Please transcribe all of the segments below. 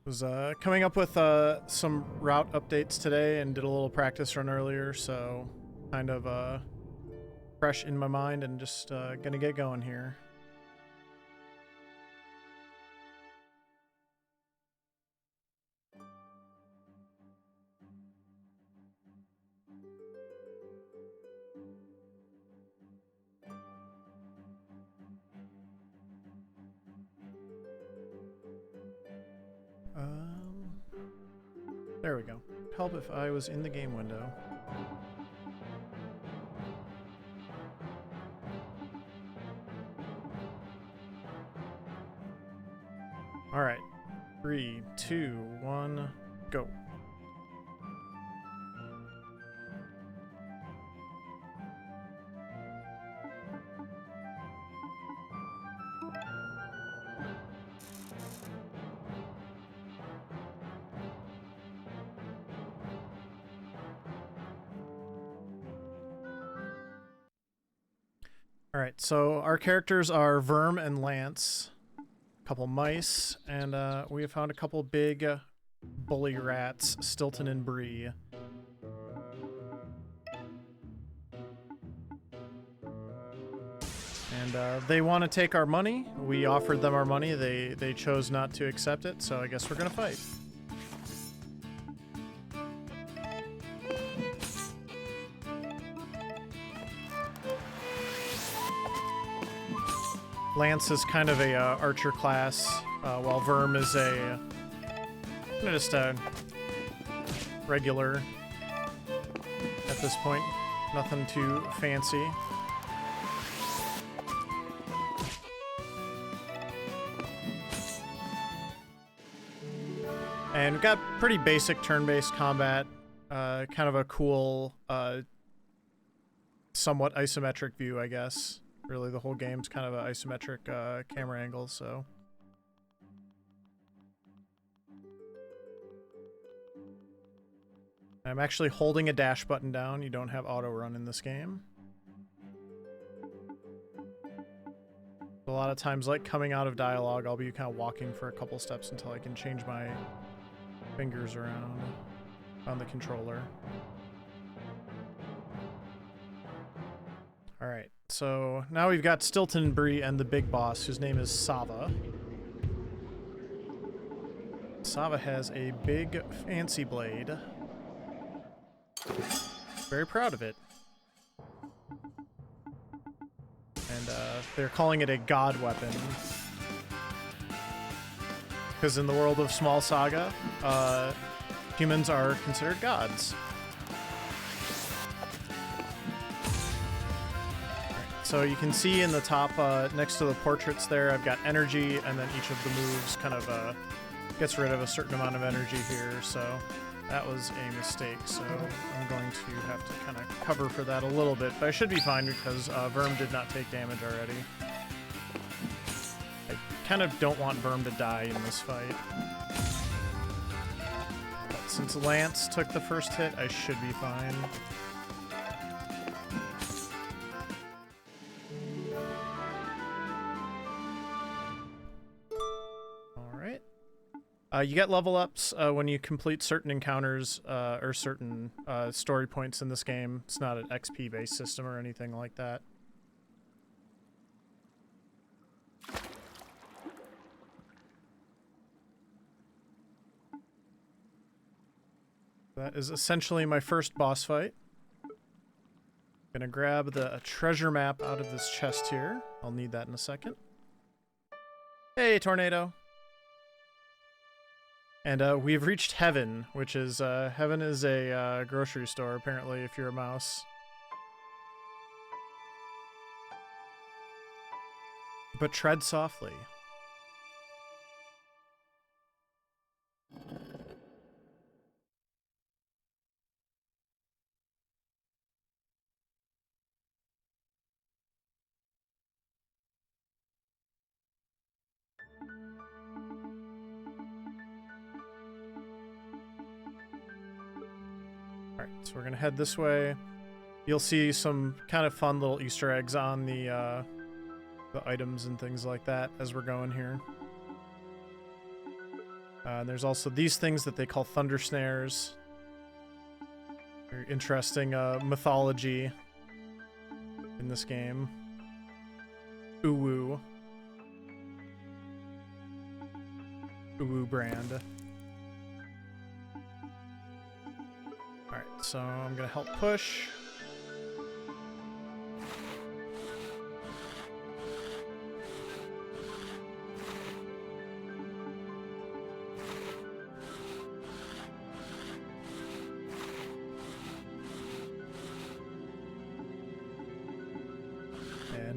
Was coming up with some route updates today and did a little practice run earlier, so kind of fresh in my mind and just gonna get going here. There we go. Help if I was in the game window. All right. 3, 2, 1, go. All right, so our characters are Verm and Lance, a couple mice, and we have found a couple big bully rats, Stilton and Bree. And they want to take our money. We offered them our money. They chose not to accept it, so I guess we're gonna fight. Lance is kind of a archer class, while Verm is just a regular at this point. Nothing too fancy. And we've got pretty basic turn-based combat, kind of a cool, somewhat isometric view, I guess. Really, the whole game's kind of an isometric camera angle, so. I'm actually holding a dash button down. You don't have auto run in this game. A lot of times, like coming out of dialogue, I'll be kind of walking for a couple steps until I can change my fingers around on the controller. All right. So now we've got Stilton and Bree and the big boss, whose name is Saga. Saga has a big, fancy blade. Very proud of it. And they're calling it a god weapon. Because in the world of Small Saga, humans are considered gods. So you can see in the top, next to the portraits there, I've got energy, and then each of the moves kind of gets rid of a certain amount of energy here, so that was a mistake, so I'm going to have to kind of cover for that a little bit, but I should be fine because Verm did not take damage already. I kind of don't want Verm to die in this fight. But since Lance took the first hit, I should be fine. You get level ups when you complete certain encounters or certain story points in this game. It's not an XP based system or anything like that. That is essentially my first boss fight. I'm gonna grab the treasure map out of this chest here. I'll need that in a second. Hey, tornado. And we've reached Heaven, which is, Heaven is a grocery store, apparently, if you're a mouse. But tread softly. Alright, so we're gonna head this way. You'll see some kind of fun little Easter eggs on the items and things like that as we're going here. And there's also these things that they call thunder snares. Very interesting mythology in this game. Uwu. Uwu brand. Alright, so I'm gonna help push.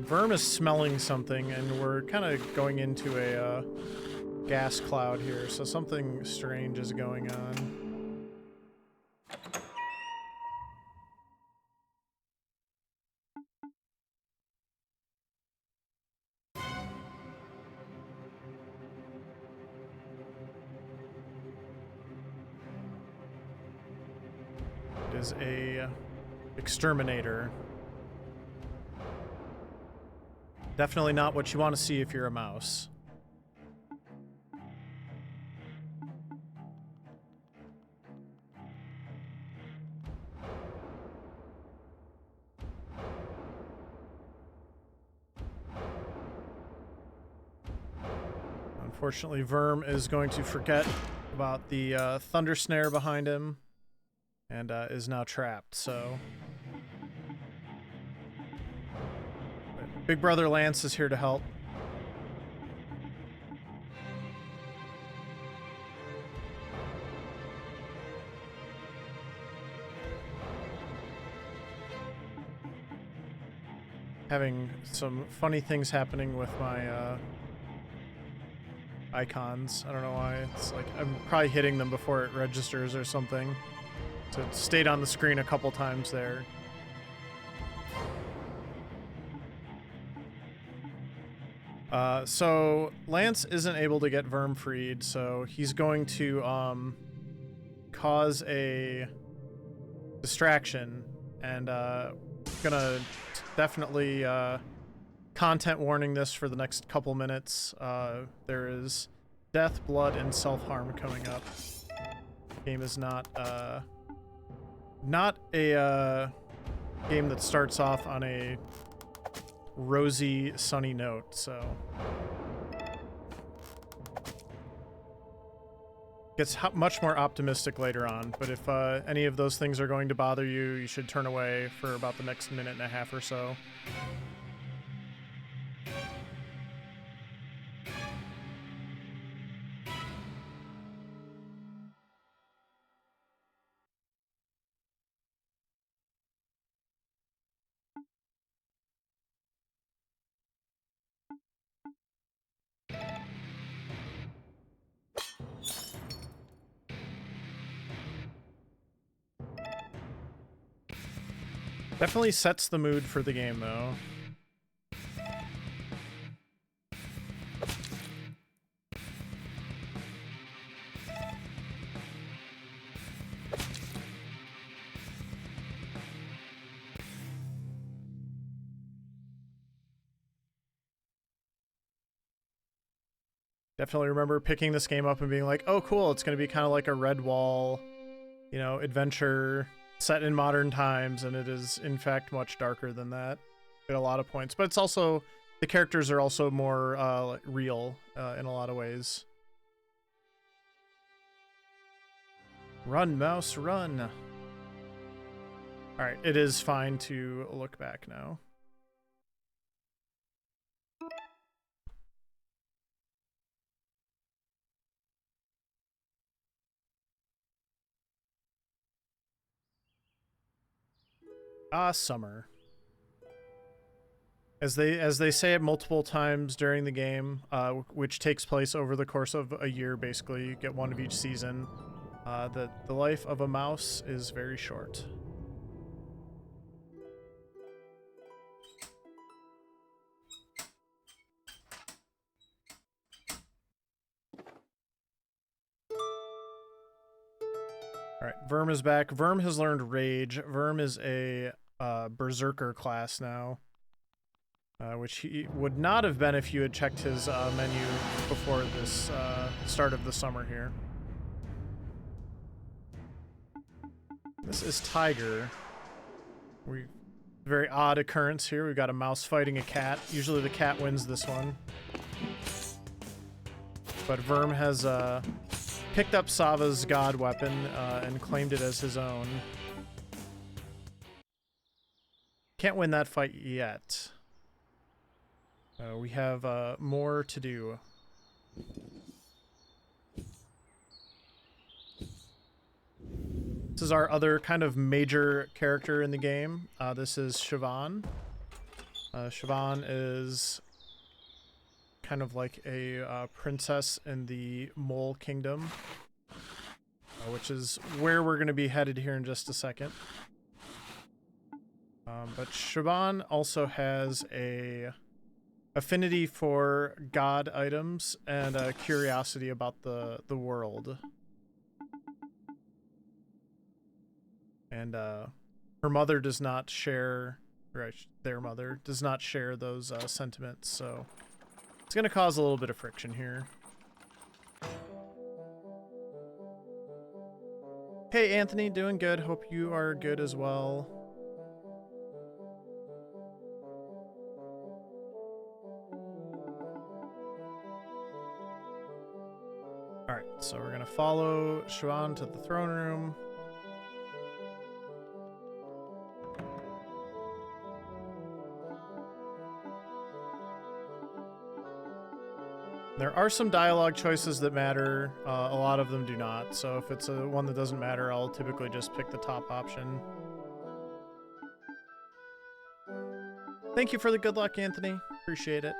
Verm is smelling something, and we're kind of going into a gas cloud here, so something strange is going on. It is a exterminator. Definitely not what you want to see if you're a mouse. Unfortunately, Verm is going to forget about the thunder snare behind him and is now trapped, so... Big Brother Lance is here to help. Having some funny things happening with my icons. I don't know why. It's like I'm probably hitting them before it registers or something. So it stayed on the screen a couple times there. So Lance isn't able to get Verm freed, so he's going to cause a distraction, and gonna definitely content warning this for the next couple minutes. There is death, blood, and self-harm coming up. The game is not a game that starts off on a rosy, sunny note, so... Gets much more optimistic later on, but if any of those things are going to bother you, you should turn away for about the next minute and a half or so. Definitely sets the mood for the game, though. Definitely remember picking this game up and being like, oh, cool, it's going to be kind of like a Redwall, you know, adventure set in modern times, and it is, in fact, much darker than that at a lot of points. But it's also, the characters are also more real in a lot of ways. Run, mouse, run! Alright, it is fine to look back now. Summer. As they say it multiple times during the game, which takes place over the course of a year, basically, you get one of each season, that the life of a mouse is very short. Alright, Verm is back. Verm has learned Rage. Verm is a Berserker class now. which he would not have been if you had checked his menu before this start of the summer here. This is Tiger. Very odd occurrence here. We've got a mouse fighting a cat. Usually the cat wins this one. But Verm has picked up Sava's god weapon and claimed it as his own. Can't win that fight yet. We have more to do. This is our other kind of major character in the game. This is Siobhan. Siobhan is kind of like a princess in the Mole Kingdom, which is where we're going to be headed here in just a second. But Siobhan also has a affinity for god items and a curiosity about the world. And her mother does not share, or their mother does not share those sentiments, so it's going to cause a little bit of friction here. Hey Anthony, doing good. Hope you are good as well. Alright, so we're going to follow Siobhan to the throne room. There are some dialogue choices that matter. A lot of them do not. So if it's one that doesn't matter, I'll typically just pick the top option. Thank you for the good luck, Anthony. Appreciate it.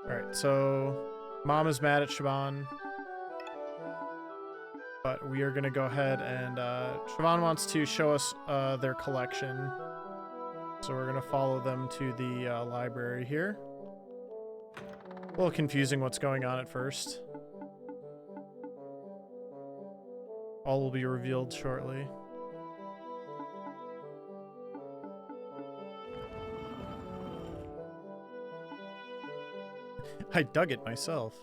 Alright, so Mom is mad at Siobhan. But we are going to go ahead and Siobhan wants to show us their collection. So we're going to follow them to the library here. A little confusing what's going on at first. All will be revealed shortly. I dug it myself.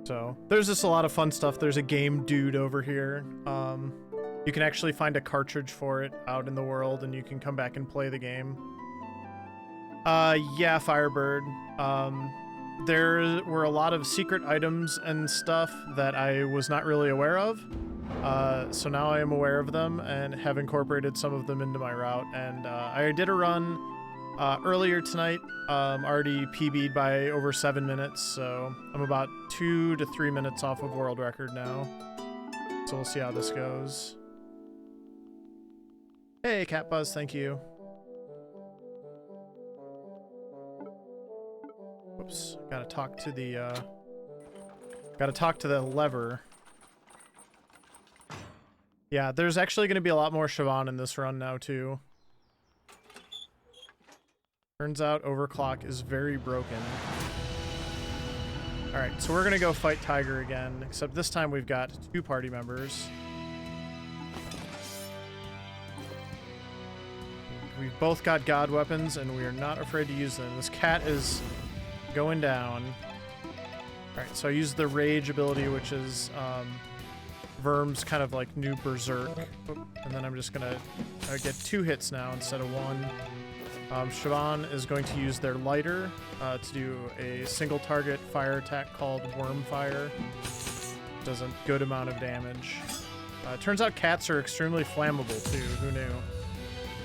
So there's just a lot of fun stuff. There's a game dude over here. You can actually find a cartridge for it out in the world, and you can come back and play the game. Yeah, Firebird. There were a lot of secret items and stuff that I was not really aware of. So now I am aware of them and have incorporated some of them into my route. And I did a run earlier tonight, already PB'd by over 7 minutes, so I'm about 2 to 3 minutes off of world record now. So we'll see how this goes. Hey, Cat Buzz, thank you. Whoops, gotta talk to the lever. Yeah, there's actually gonna be a lot more Siobhan in this run now too. Turns out overclock is very broken. Alright, so we're gonna go fight Tiger again, except this time we've got 2 party members. We've both got god weapons, and we are not afraid to use them. This cat is going down. Alright, so I used the Rage ability, which is Verm's kind of like new Berserk. And then I'm just gonna get 2 hits now instead of 1. Siobhan is going to use their lighter to do a single target fire attack called Worm Fire. Does a good amount of damage. Turns out cats are extremely flammable too, who knew?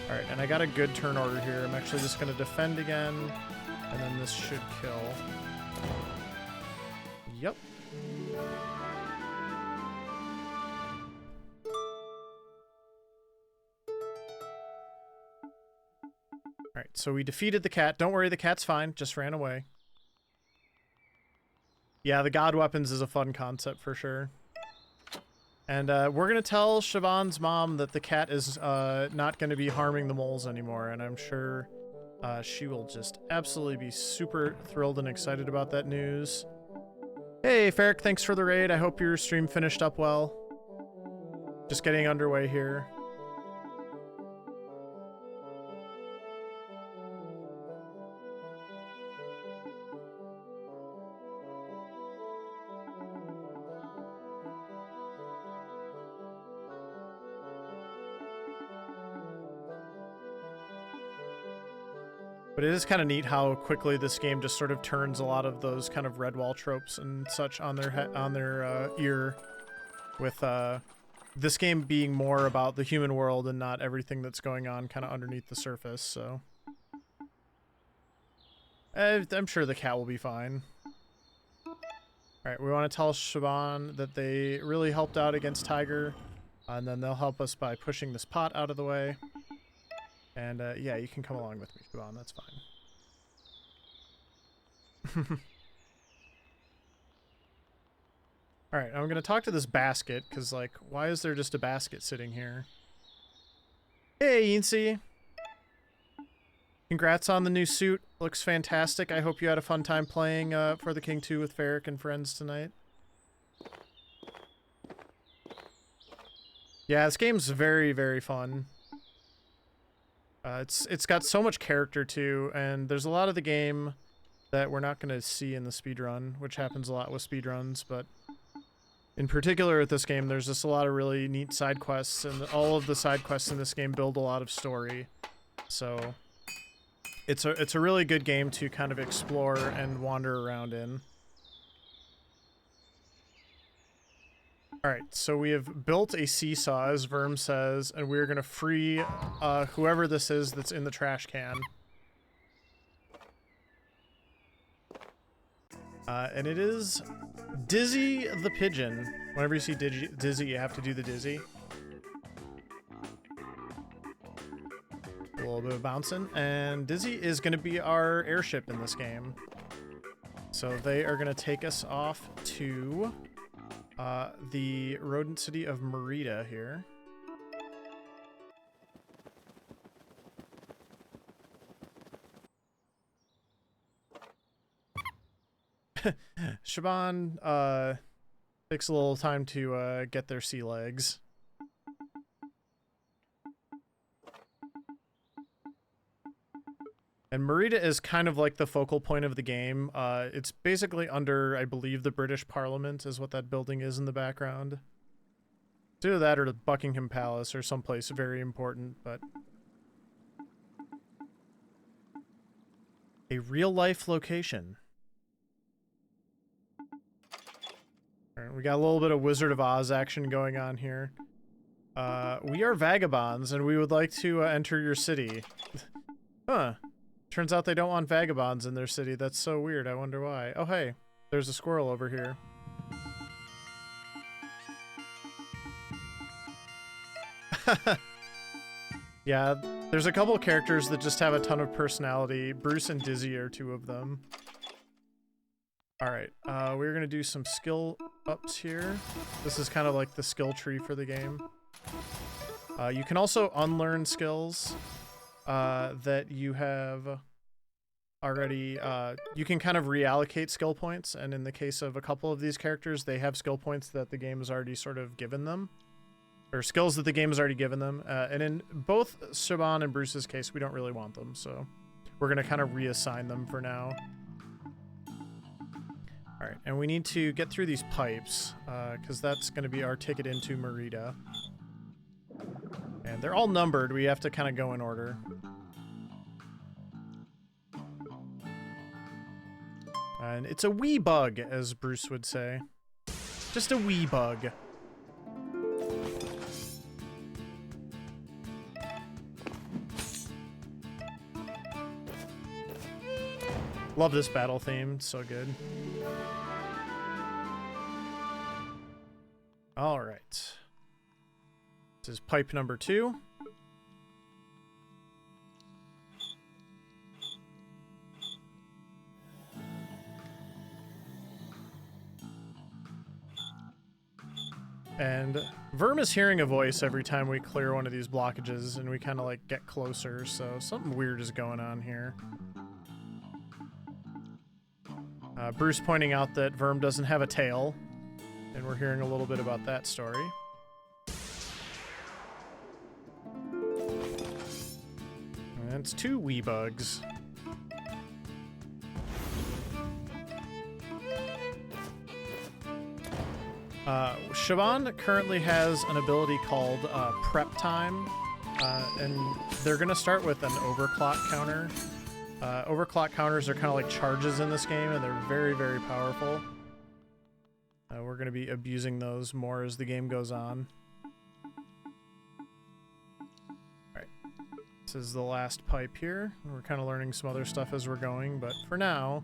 Alright, and I got a good turn order here. I'm actually just going to defend again, and then this should kill. Yep. Alright, so we defeated the cat. Don't worry, the cat's fine. Just ran away. Yeah, the god weapons is a fun concept for sure. And we're going to tell Siobhan's mom that the cat is not going to be harming the moles anymore, and I'm sure she will just absolutely be super thrilled and excited about that news. Hey, Ferric, thanks for the raid. I hope your stream finished up well. Just getting underway here. But it is kind of neat how quickly this game just sort of turns a lot of those kind of Redwall tropes and such on their ear, with this game being more about the human world and not everything that's going on kind of underneath the surface. So I'm sure the cat will be fine. All right, we want to tell Shaban that they really helped out against Tiger, and then they'll help us by pushing this pot out of the way. And, yeah, you can come along with me, Shaban. That's fine. Alright, I'm gonna talk to this basket, because, like, why is there just a basket sitting here? Hey, Yincy! Congrats on the new suit. Looks fantastic. I hope you had a fun time playing For the King 2 with Ferric and friends tonight. Yeah, this game's very, very fun. It's got so much character too, and there's a lot of the game that we're not going to see in the speedrun, which happens a lot with speedruns, but in particular with this game, there's just a lot of really neat side quests, and all of the side quests in this game build a lot of story. So it's a really good game to kind of explore and wander around in. Alright, so we have built a seesaw, as Verm says, and we're gonna free whoever this is that's in the trash can. And it is Dizzy the Pigeon. Whenever you see Dizzy, you have to do the Dizzy. A little bit of bouncing. And Dizzy is gonna be our airship in this game. So they are gonna take us off to the rodent city of Merida here. Shaban takes a little time to get their sea legs. And Merida is kind of like the focal point of the game. It's basically under, I believe, the British Parliament is what that building is in the background. It's either that or the Buckingham Palace or someplace very important, but... a real-life location. Alright, we got a little bit of Wizard of Oz action going on here. We are vagabonds, and we would like to enter your city. Huh. Turns out they don't want vagabonds in their city. That's so weird. I wonder why. Oh, hey. There's a squirrel over here. Yeah, there's a couple characters that just have a ton of personality. Bruce and Dizzy are two of them. Alright, we're gonna do some skill ups here. This is kind of like the skill tree for the game. You can also unlearn skills that you have already. You can kind of reallocate skill points, and in the case of a couple of these characters, they have skill points that the game has already sort of given them. Or skills that the game has already given them. And in both Shaban and Bruce's case, we don't really want them, so we're going to kind of reassign them for now. Alright, and we need to get through these pipes, because that's going to be our ticket into Merida. And they're all numbered. We have to kind of go in order. And it's a wee bug, as Bruce would say. Just a wee bug. Love this battle theme. It's so good. All right. This is pipe number 2. And Verm is hearing a voice every time we clear one of these blockages, and we kind of like get closer, so something weird is going on here. Bruce pointing out that Verm doesn't have a tail, and we're hearing a little bit about that story. And it's 2 wee bugs. Siobhan currently has an ability called Prep Time, and they're going to start with an overclock counter. Overclock counters are kind of like charges in this game, and they're very, very powerful. We're going to be abusing those more as the game goes on. Alright, this is the last pipe here. We're kind of learning some other stuff as we're going, but for now,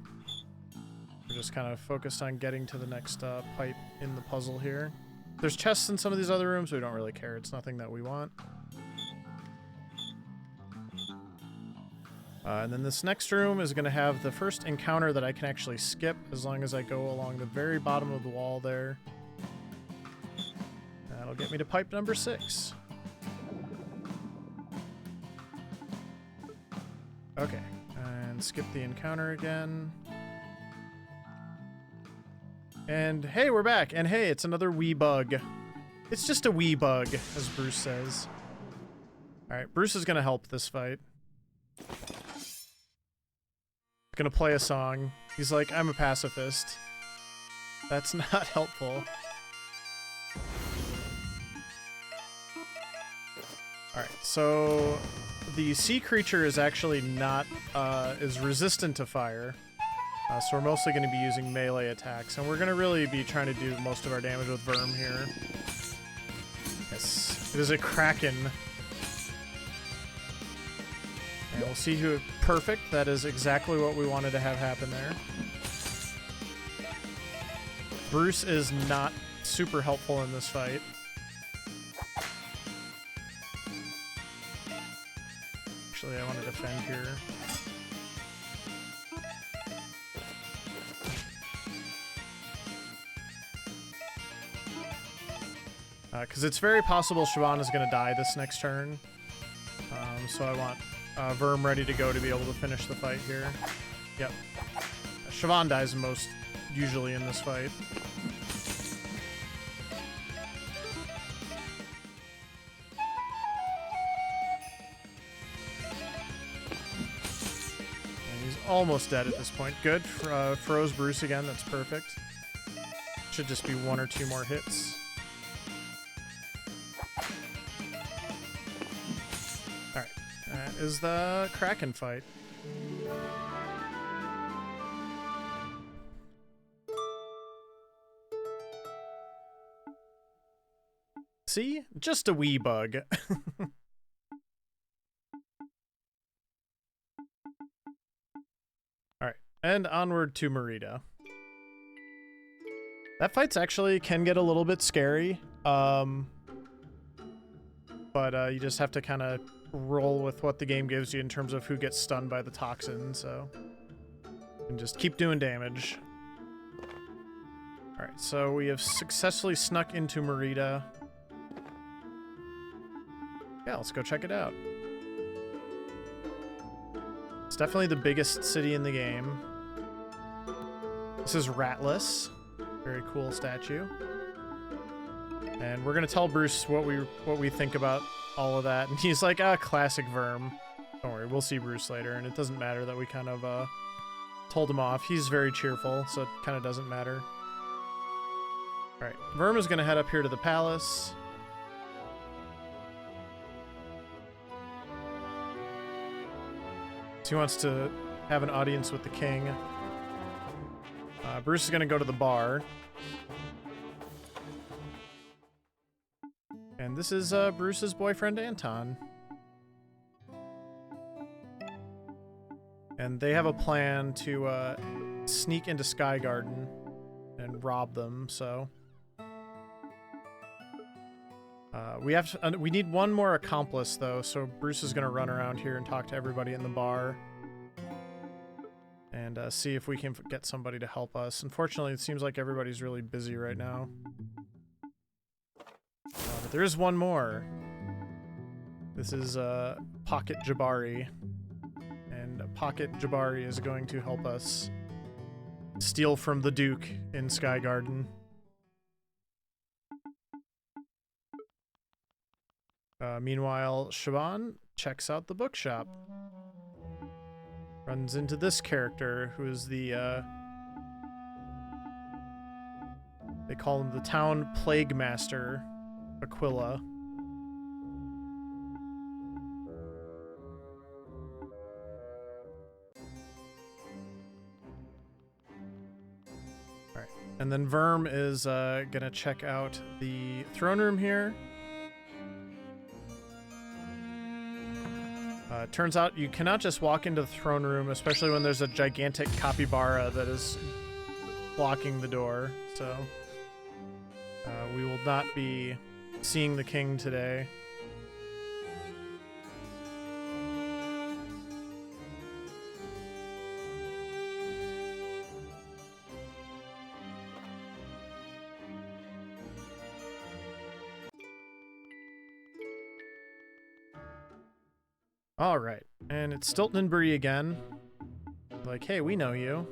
we're just kind of focused on getting to the next pipe in the puzzle here. There's chests in some of these other rooms, but we don't really care. It's nothing that we want. And then this next room is going to have the first encounter that I can actually skip as long as I go along the very bottom of the wall there. That'll get me to pipe number 6. Okay, and skip the encounter again. And hey, we're back. And hey, it's another wee bug. It's just a wee bug, as Bruce says. Alright, Bruce is going to help this fight. Gonna play a song. He's like, I'm a pacifist. That's not helpful. Alright, so the sea creature is actually not, is resistant to fire. So we're mostly going to be using melee attacks, and we're going to really be trying to do most of our damage with Verm here. Yes, it is a Kraken. And we'll see who... Perfect. That is exactly what we wanted to have happen there. Bruce is not super helpful in this fight. Actually, I want to defend here. Because it's very possible Siobhan is going to die this next turn. So I want Verm ready to go to be able to finish the fight here. Yep. Siobhan dies most usually in this fight. And he's almost dead at this point. Good. Froze Bruce again. That's perfect. Should just be 1 or 2 more hits. Is the Kraken fight. See? Just a wee bug. Alright, and onward to Merida. That fight's actually can get a little bit scary. But you just have to kind of roll with what the game gives you in terms of who gets stunned by the toxin, so... And just keep doing damage. Alright, so we have successfully snuck into Merida. Yeah, let's go check it out. It's definitely the biggest city in the game. This is Ratless. Very cool statue. And we're gonna tell Bruce what we think about all of that, and he's like, classic Verm. Don't worry, we'll see Bruce later, and it doesn't matter that we kind of told him off. He's very cheerful, so it kind of doesn't matter. Alright, Verm is gonna head up here to the palace. So he wants to have an audience with the king. Bruce is gonna go to the bar. And this is Bruce's boyfriend, Anton. And they have a plan to sneak into Sky Garden and rob them, so... we need one more accomplice, though, so Bruce is going to run around here and talk to everybody in the bar. And see if we can get somebody to help us. Unfortunately, it seems like everybody's really busy right now. But there is one more. This is Pocket Jabari. And Pocket Jabari is going to help us steal from the Duke in Sky Garden. Meanwhile, Shaban checks out the bookshop. Runs into this character, who is the, they call him the town plague master, Aquila. Alright, and then Verm is gonna check out the throne room here. Turns out you cannot just walk into the throne room, especially when there's a gigantic capybara that is blocking the door, so we will not be seeing the king today. All right, and it's Stilton and Bree again. Like, hey, we know you.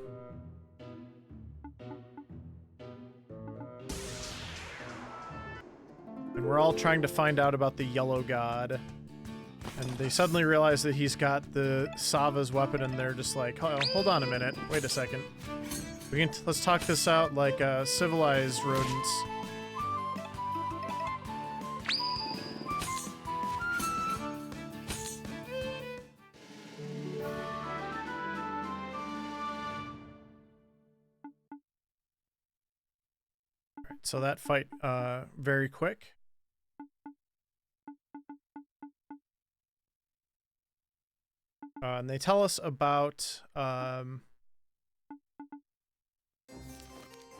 And we're all trying to find out about the Yellow God. And they suddenly realize that he's got the Sava's weapon, and they're just like, oh, hold on a minute, wait a second. Let's talk this out like civilized rodents. So that fight, very quick. And they tell us about,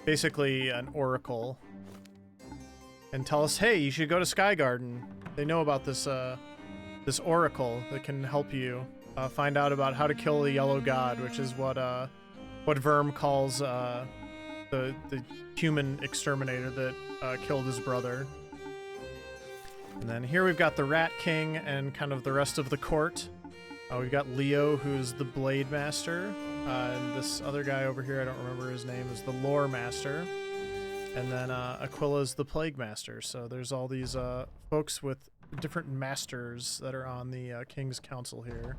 basically an oracle. And tell us, hey, you should go to Sky Garden. They know about this, this oracle that can help you, find out about how to kill the Yellow God, which is what Verm calls, the human exterminator that killed his brother. And then here we've got the Rat King and kind of the rest of the court. We've got Leo, who's the Blade Master, and this other guy over here, I don't remember his name, is the Lore Master. And then Aquila's the Plague Master. So there's all these folks with different masters that are on the King's Council here.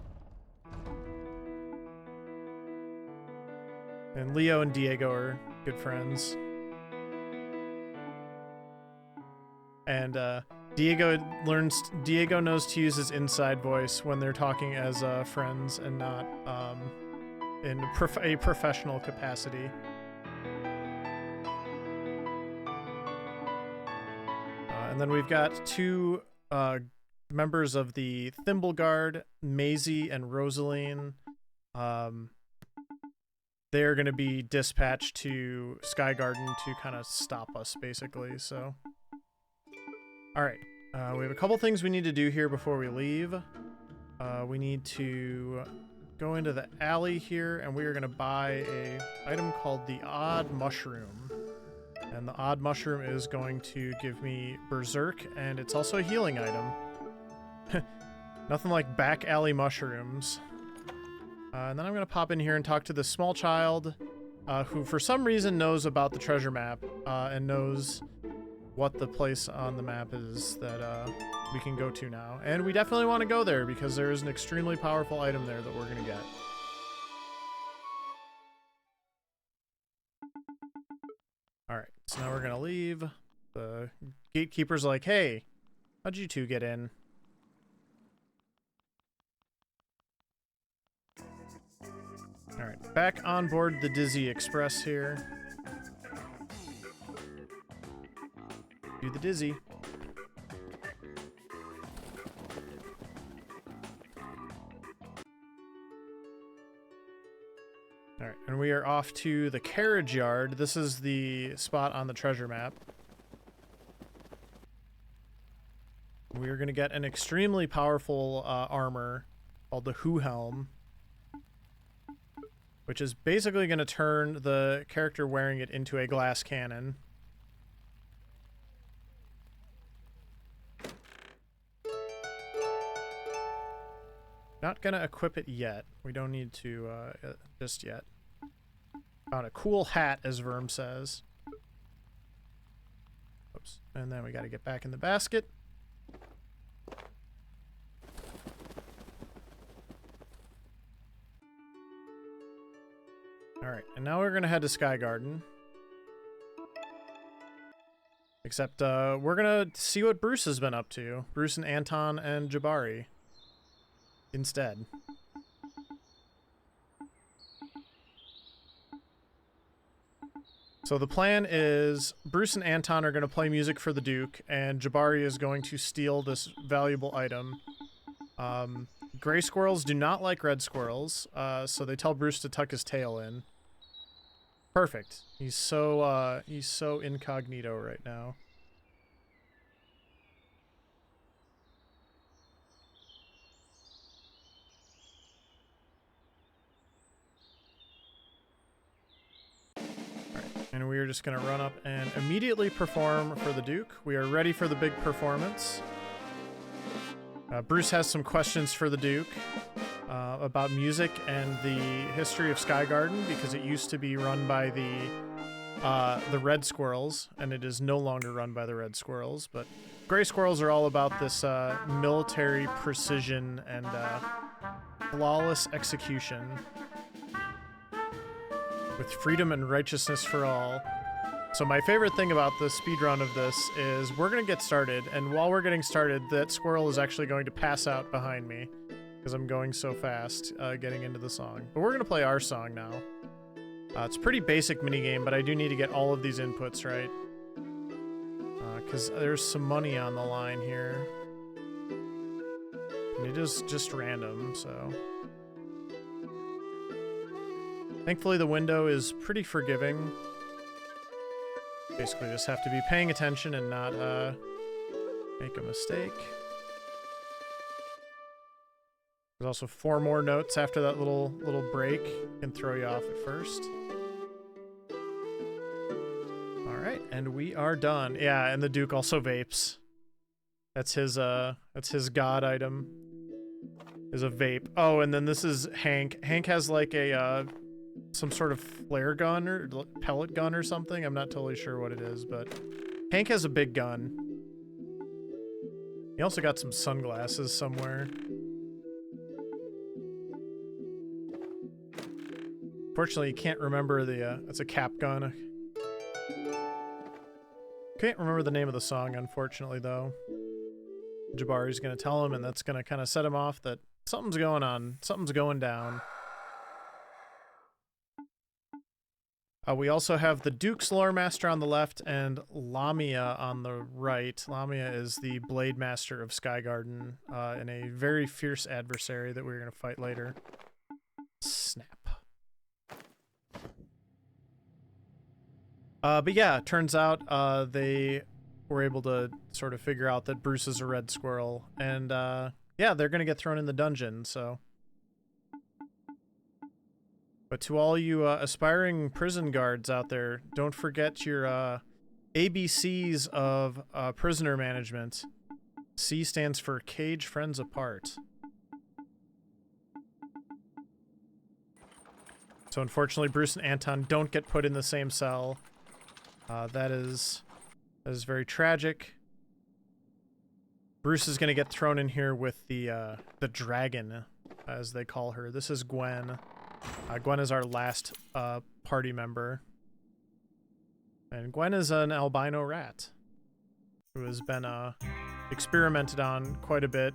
And Leo and Diego are good friends. And Diego knows to use his inside voice when they're talking as friends and not in a professional capacity. And then we've got two members of the Thimble Guard, Maisie and Rosaline. They're going to be dispatched to Sky Garden to kind of stop us, basically, so. Alright, we have a couple things we need to do here before we leave. We need to go into the alley here, and we are going to buy a item called the Odd Mushroom. And the Odd Mushroom is going to give me Berserk, and it's also a healing item. Nothing like back alley mushrooms. And then I'm going to pop in here and talk to this small child who for some reason knows about the treasure map and knows what the place on the map is that we can go to now. And we definitely want to go there because there is an extremely powerful item there that we're going to get. Alright, so now we're going to leave. The gatekeeper's like, hey, how'd you two get in? Alright, back on board the Dizzy Express here. Do the Dizzy. Alright, and we are off to the carriage yard. This is the spot on the treasure map. We are going to get an extremely powerful armor called the Who Helm, which is basically going to turn the character wearing it into a glass cannon. Not going to equip it yet. We don't need to just yet. Found a cool hat, as Verm says. Oops. And then we got to get back in the basket. Alright, and now we're going to head to Sky Garden. Except, we're going to see what Bruce has been up to. Bruce and Anton and Jabari. Instead. So the plan is Bruce and Anton are going to play music for the Duke, and Jabari is going to steal this valuable item. Gray squirrels do not like red squirrels, so they tell Bruce to tuck his tail in. Perfect. He's so incognito right now. And we are just going to run up and immediately perform for the Duke. We are ready for the big performance. Bruce has some questions for the Duke about music and the history of Sky Garden, because it used to be run by the Red Squirrels, and it is no longer run by the Red Squirrels. But Gray Squirrels are all about this military precision and flawless execution. With freedom and righteousness for all. So my favorite thing about the speedrun of this is we're going to get started, and while we're getting started, that squirrel is actually going to pass out behind me because I'm going so fast getting into the song. But we're going to play our song now. It's a pretty basic minigame, but I do need to get all of these inputs right. Because there's some money on the line here. And it is just random, so... Thankfully, the window is pretty forgiving. Basically, just have to be paying attention and not make a mistake. There's also 4 more notes after that little break. Can throw you off at first. All right, and we are done. Yeah, and the Duke also vapes. That's his god item. Is a vape. Oh, and then this is Hank. Hank has like a some sort of flare gun or pellet gun or something. I'm not totally sure what it is, but Hank has a big gun. He also got some sunglasses somewhere. Fortunately, you can't remember the, it's a cap gun. Can't remember the name of the song, unfortunately, though. Jabari's gonna tell him, and that's gonna kind of set him off that something's going on. Something's going down. We also have the Duke's Lore Master on the left and Lamia on the right. Lamia is the Blade Master of Sky Garden, and a very fierce adversary that we're going to fight later. Snap. But yeah, it turns out they were able to sort of figure out that Bruce is a red squirrel, and yeah, they're going to get thrown in the dungeon, so... But to all you aspiring prison guards out there, don't forget your ABCs of prisoner management. C stands for Cage Friends Apart. So unfortunately, Bruce and Anton don't get put in the same cell. That is very tragic. Bruce is going to get thrown in here with the dragon, as they call her. This is Gwen. Gwen is our last party member. And Gwen is an albino rat who has been experimented on quite a bit.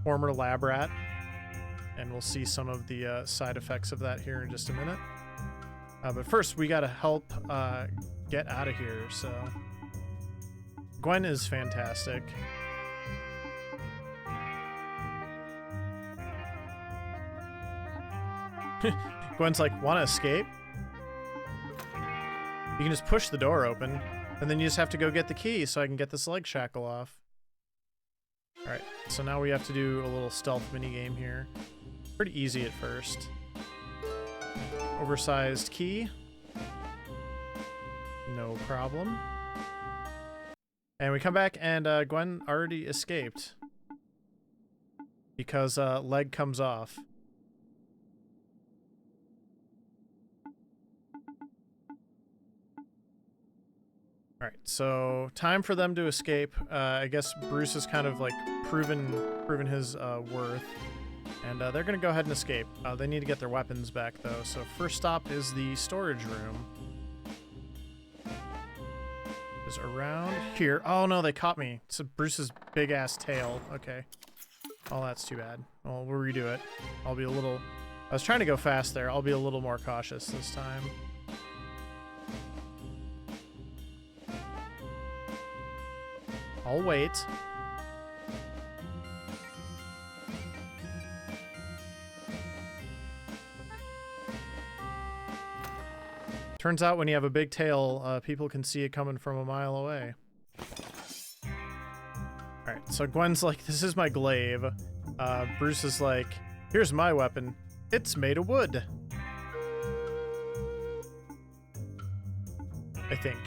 Former lab rat. And we'll see some of the side effects of that here in just a minute. But first, we gotta help get out of here, so... Gwen is fantastic. Gwen's like, wanna escape? You can just push the door open, and then you just have to go get the key so I can get this leg shackle off. Alright, so now we have to do a little stealth minigame here. Pretty easy at first. Oversized key. No problem. And we come back and Gwen already escaped. Because leg comes off. Alright, so time for them to escape. I guess Bruce has kind of like proven his worth. And they're gonna go ahead and escape. They need to get their weapons back though, so first stop is the storage room. Is around here. Oh no, they caught me. It's Bruce's big ass tail. Okay. Oh, that's too bad. Well, we'll redo it. I'll be a little... I was trying to go fast there. I'll be a little more cautious this time. I'll wait. Turns out when you have a big tail, people can see it coming from a mile away. Alright, so Gwen's like, this is my glaive. Bruce is like, here's my weapon. It's made of wood. I think.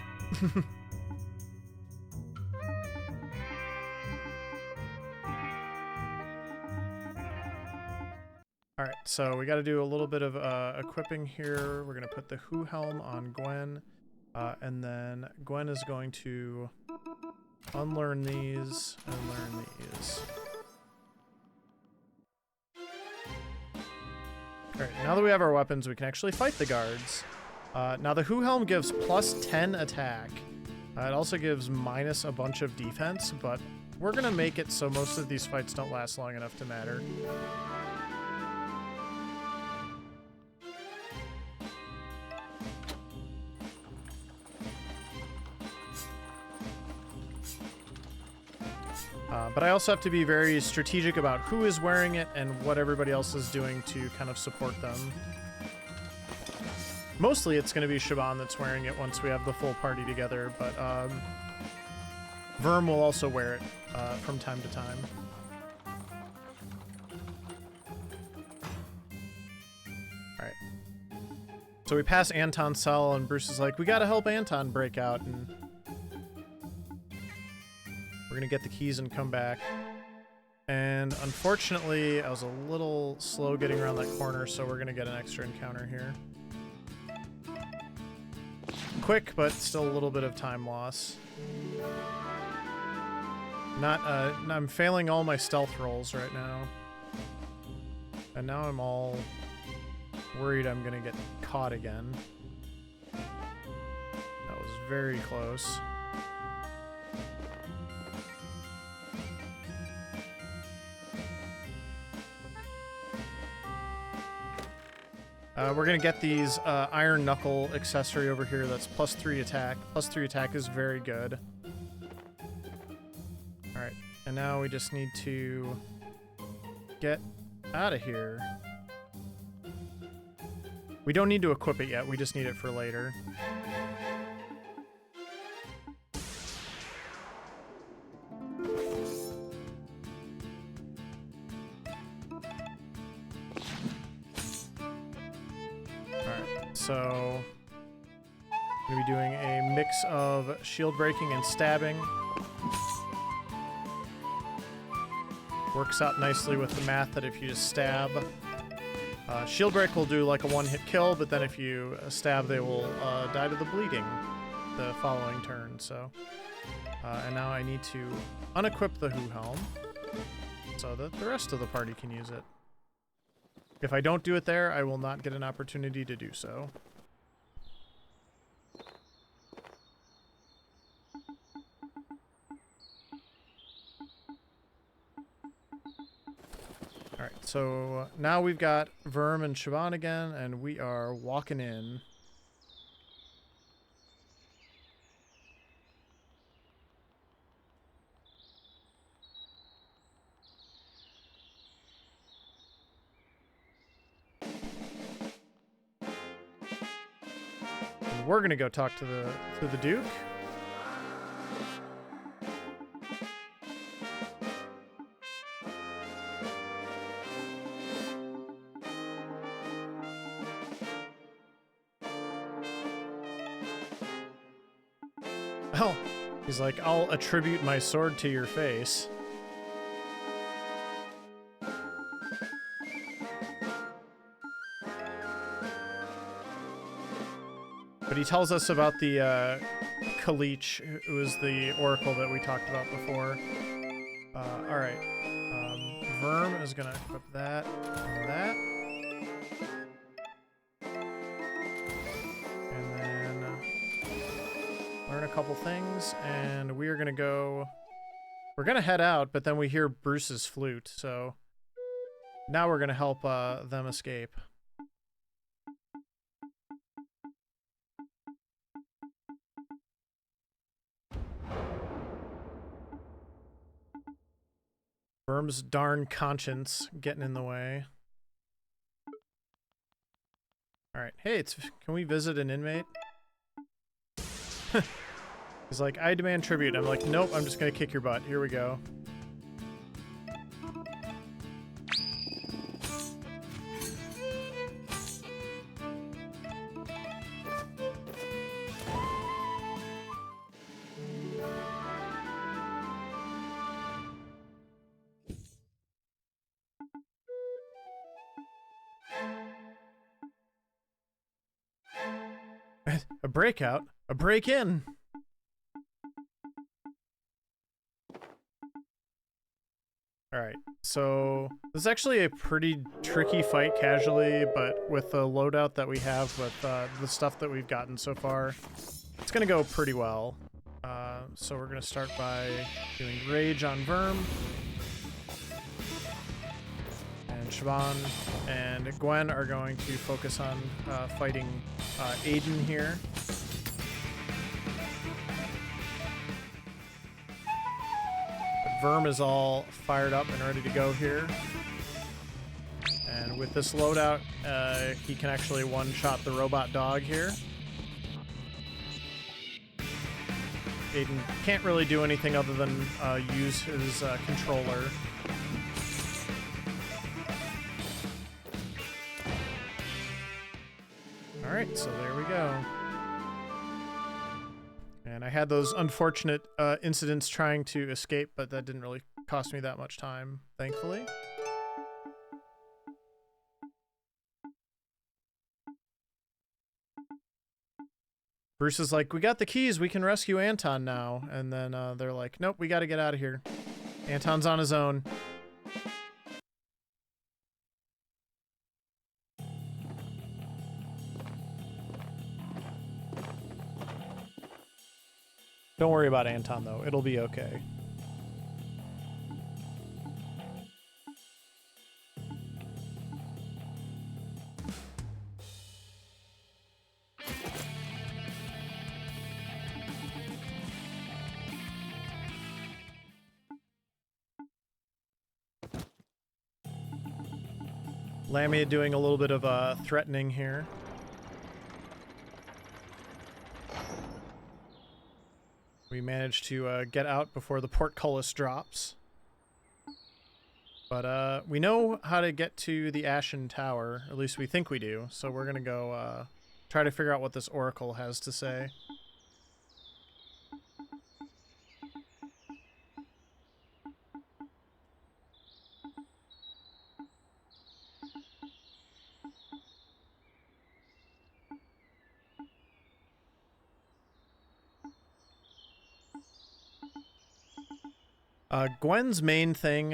Alright, so we gotta do a little bit of equipping here. We're gonna put the Who Helm on Gwen. And then Gwen is going to unlearn these and learn these. Alright, now that we have our weapons, we can actually fight the guards. Now the Who Helm gives plus 10 attack. It also gives minus a bunch of defense, but we're gonna make it so most of these fights don't last long enough to matter. But I also have to be very strategic about who is wearing it and what everybody else is doing to kind of support them. Mostly it's going to be Siobhan that's wearing it once we have the full party together, but Verm will also wear it from time to time. Alright. So we pass Anton's cell and Bruce is like, we gotta help Anton break out, and we're gonna get the keys and come back. And unfortunately, I was a little slow getting around that corner, so we're gonna get an extra encounter here. Quick, but still a little bit of time loss. I'm failing all my stealth rolls right now. And now I'm all worried I'm gonna get caught again. That was very close. We're gonna get these Iron Knuckle accessory over here that's plus 3 attack. Plus 3 attack is very good. Alright, and now we just need to get out of here. We don't need to equip it yet, we just need it for later. So, I'm going to be doing a mix of shield breaking and stabbing. Works out nicely with the math that if you just stab, shield break will do like a one-hit kill, but then if you stab, they will die to the bleeding the following turn. So, and now I need to unequip the Who Helm so that the rest of the party can use it. If I don't do it there, I will not get an opportunity to do so. Alright, so now we've got Verm and Siobhan again, and we are walking in. We're gonna go talk to the Duke. Oh, he's like, I'll attribute my sword to your face. But he tells us about the Glitch, who was the oracle that we talked about before. Alright. Verm is gonna equip that and that. And then learn a couple things, and we are gonna go... We're gonna head out, but then we hear Bruce's flute, so... Now we're gonna help them escape. Verm's darn conscience getting in the way. Alright, hey, can we visit an inmate? He's like, I demand tribute. I'm like, nope, I'm just gonna kick your butt. Here we go. A breakout? A break-in! Alright, so this is actually a pretty tricky fight casually, but with the loadout that we have with the stuff that we've gotten so far, it's gonna go pretty well. So we're gonna start by doing Rage on Verm. And Siobhan and Gwen are going to focus on fighting Aiden here. Verm is all fired up and ready to go here. And with this loadout, he can actually one-shot the robot dog here. Aiden can't really do anything other than use his controller. Alright, so there we go. And I had those unfortunate incidents trying to escape, but that didn't really cost me that much time, thankfully. Bruce is like, we got the keys, we can rescue Anton now. And then they're like, nope, we gotta get out of here. Anton's on his own. Don't worry about Anton, though. It'll be okay. Lamia doing a little bit of threatening here. We managed to get out before the portcullis drops. But we know how to get to the Ashen Tower. At least we think we do. So we're going to go try to figure out what this oracle has to say. Gwen's main thing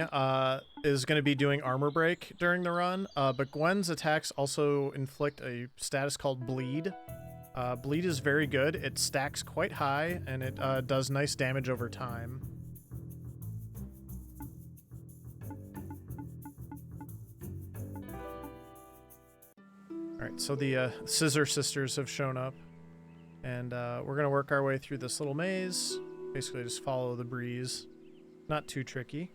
is going to be doing armor break during the run, but Gwen's attacks also inflict a status called Bleed. Bleed is very good. It stacks quite high, and it does nice damage over time. Alright, so the Scissor Sisters have shown up, and we're going to work our way through this little maze. Basically just follow the breeze. Not too tricky.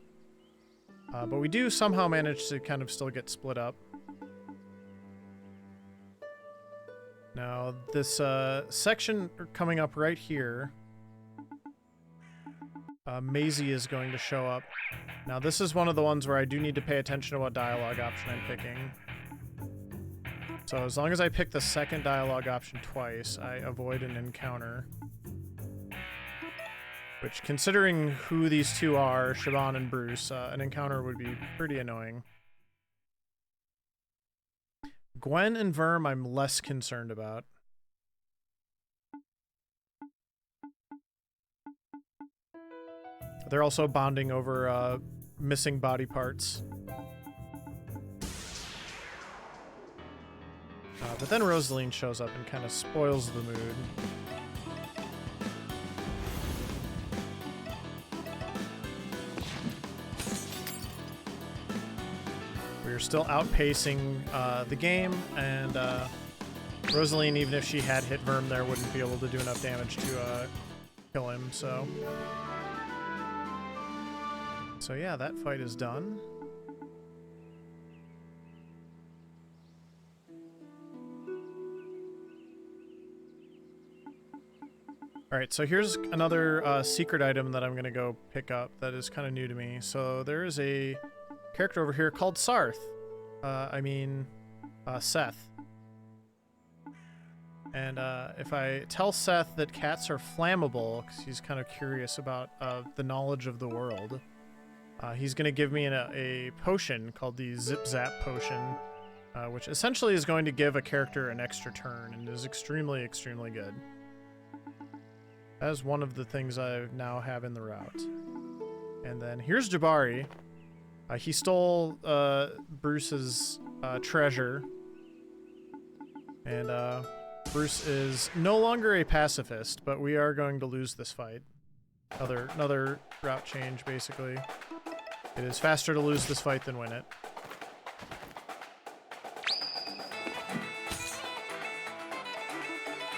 But we do somehow manage to kind of still get split up. Now, this section coming up right here, Maisie is going to show up. Now, this is one of the ones where I do need to pay attention to what dialogue option I'm picking. So as long as I pick the second dialogue option twice, I avoid an encounter. Which, considering who these two are, Siobhan and Bruce, an encounter would be pretty annoying. Gwen and Verm I'm less concerned about. They're also bonding over missing body parts. But then Rosaline shows up and kind of spoils the mood. We're still outpacing the game, and Rosaline, even if she had hit Verm there, wouldn't be able to do enough damage to kill him, so... So yeah, that fight is done. Alright, so here's another secret item that I'm going to go pick up that is kind of new to me. So there is a character over here called Seth. Seth. And if I tell Seth that cats are flammable, because he's kind of curious about the knowledge of the world, he's going to give me a potion called the Zip Zap Potion, which essentially is going to give a character an extra turn and is extremely, extremely good. That is one of the things I now have in the route. And then here's Jabari. He stole Bruce's treasure. And Bruce is no longer a pacifist, but we are going to lose this fight. Another route change, basically. It is faster to lose this fight than win it.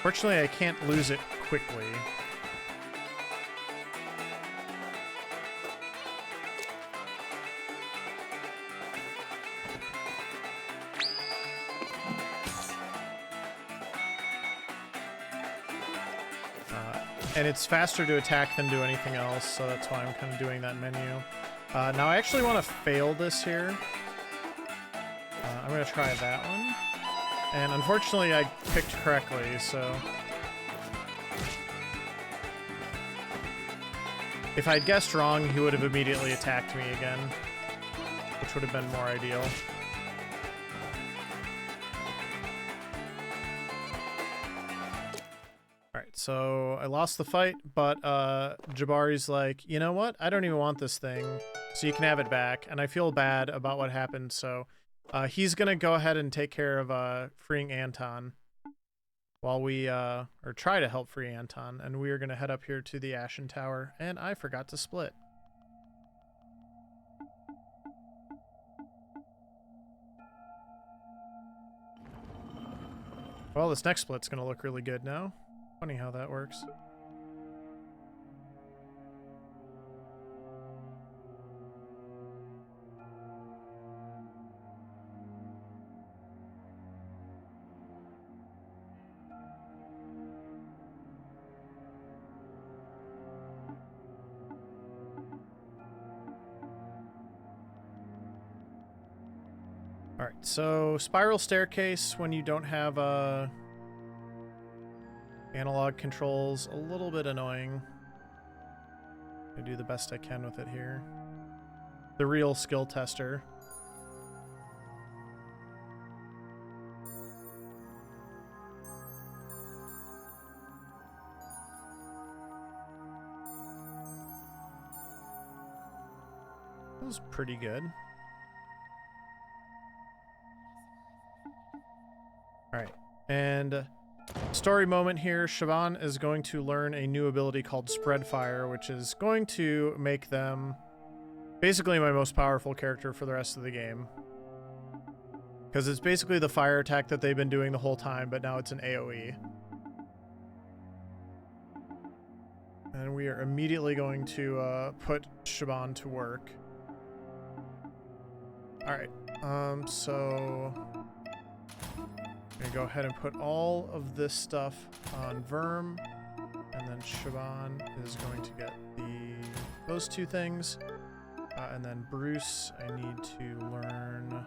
Fortunately, I can't lose it quickly. And it's faster to attack than do anything else, so that's why I'm kind of doing that menu. Now I actually want to fail this here. I'm going to try that one. And unfortunately I picked correctly, so... If I'd guessed wrong, he would have immediately attacked me again, which would have been more ideal. So I lost the fight, but Jabari's like, you know what? I don't even want this thing, so you can have it back. And I feel bad about what happened, so he's going to go ahead and take care of freeing Anton while we, or try to help free Anton. And we are going to head up here to the Ashen Tower, and I forgot to split. Well, this next split's going to look really good now. Funny how that works. All right, so spiral staircase when you don't have analog controls, a little bit annoying. I do the best I can with it here. The real skill tester. That was pretty good. All right, and story moment here. Shaban is going to learn a new ability called Spread Fire, which is going to make them basically my most powerful character for the rest of the game. Because it's basically the fire attack that they've been doing the whole time, but now it's an AoE. And we are immediately going to put Shaban to work. Alright, so... I'm going to go ahead and put all of this stuff on Verm, and then Shaban is going to get those two things, and then Bruce, I need to learn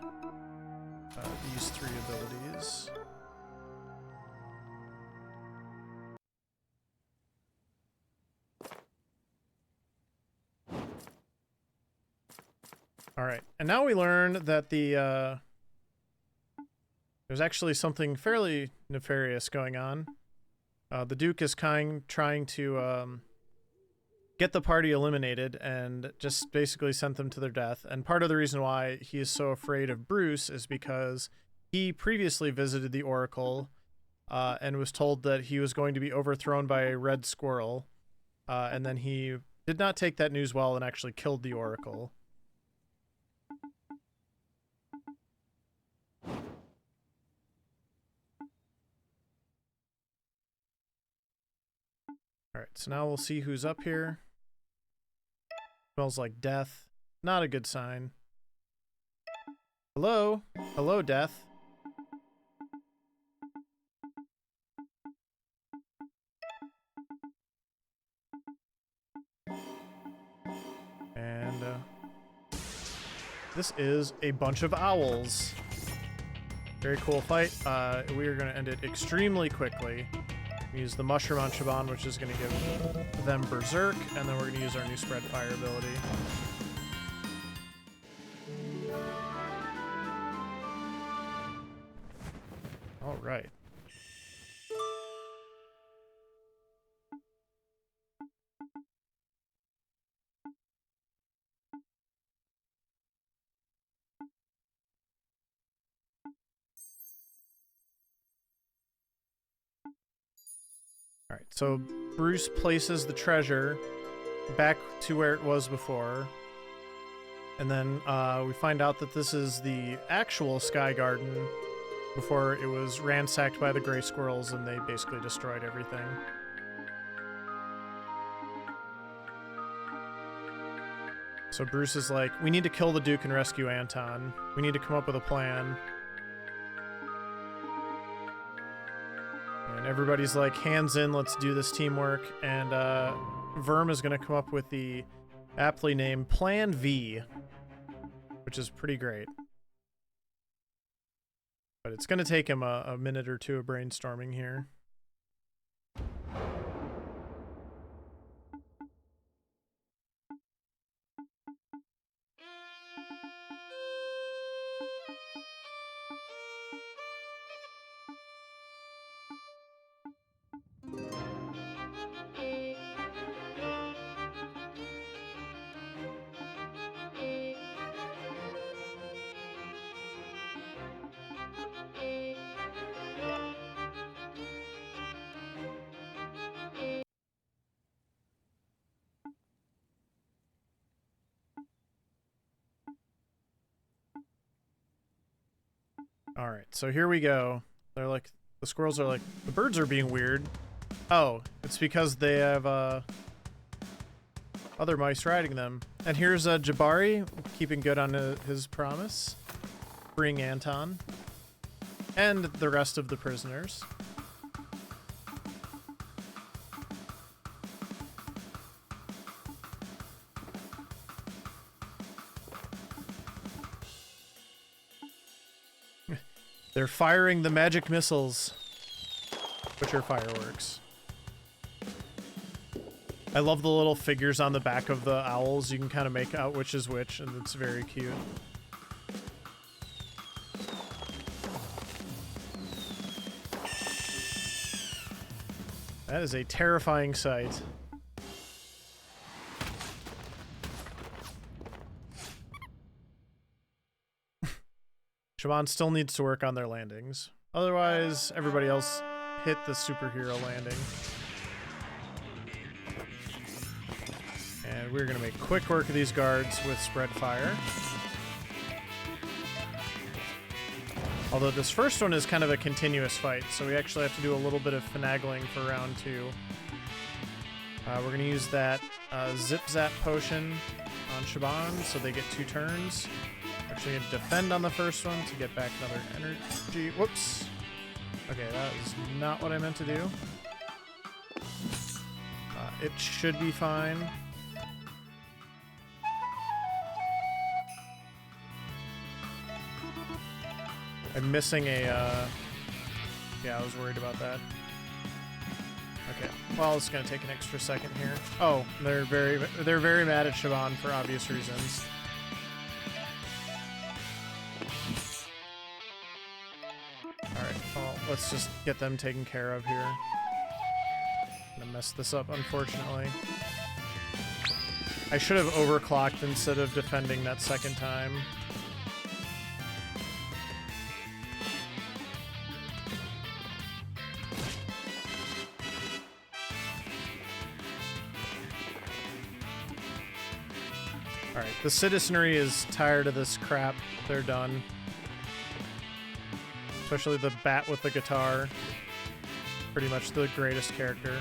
these three abilities. Alright, and now we learn that there's actually something fairly nefarious going on. The Duke is trying to get the party eliminated and just basically sent them to their death. And part of the reason why he is so afraid of Bruce is because he previously visited the Oracle and was told that he was going to be overthrown by a red squirrel. And then he did not take that news well and actually killed the Oracle. Alright, so now we'll see who's up here. Smells like death. Not a good sign. Hello? Hello, death. And, this is a bunch of owls. Very cool fight. We are going to end it extremely quickly. Use the mushroom on Shaban, which is going to give them berserk, and then we're going to use our new spread fire ability. All right. Alright, so Bruce places the treasure back to where it was before. And then we find out that this is the actual Sky Garden before it was ransacked by the gray squirrels and they basically destroyed everything. So Bruce is like, we need to kill the Duke and rescue Anton. We need to come up with a plan. And everybody's like, hands in, let's do this teamwork. And Verm is going to come up with the aptly named Plan V, which is pretty great. But it's going to take him a minute or two of brainstorming here. All right, so here we go. They're like, the squirrels are like, the birds are being weird. Oh, it's because they have other mice riding them. And here's Jabari keeping good on his promise, freeing Anton and the rest of the prisoners. They're firing the magic missiles, which are fireworks. I love the little figures on the back of the owls. You can kind of make out which is which, and it's very cute. That is a terrifying sight. Shaban still needs to work on their landings. Otherwise, everybody else hit the superhero landing. And we're going to make quick work of these guards with spread fire. Although this first one is kind of a continuous fight, so we actually have to do a little bit of finagling for round 2. We're going to use that Zip Zap potion on Shaban, so they get 2 turns. Actually going to defend on the first one to get back another energy. Whoops. Okay, that is not what I meant to do. It should be fine. I'm missing a, yeah, I was worried about that. Okay, well, it's gonna take an extra second here. Oh, they're very mad at Shaban for obvious reasons. Alright, well, let's just get them taken care of here. I'm gonna mess this up, unfortunately. I should have overclocked instead of defending that second time. Alright, the citizenry is tired of this crap. They're done. Especially the bat with the guitar. Pretty much the greatest character.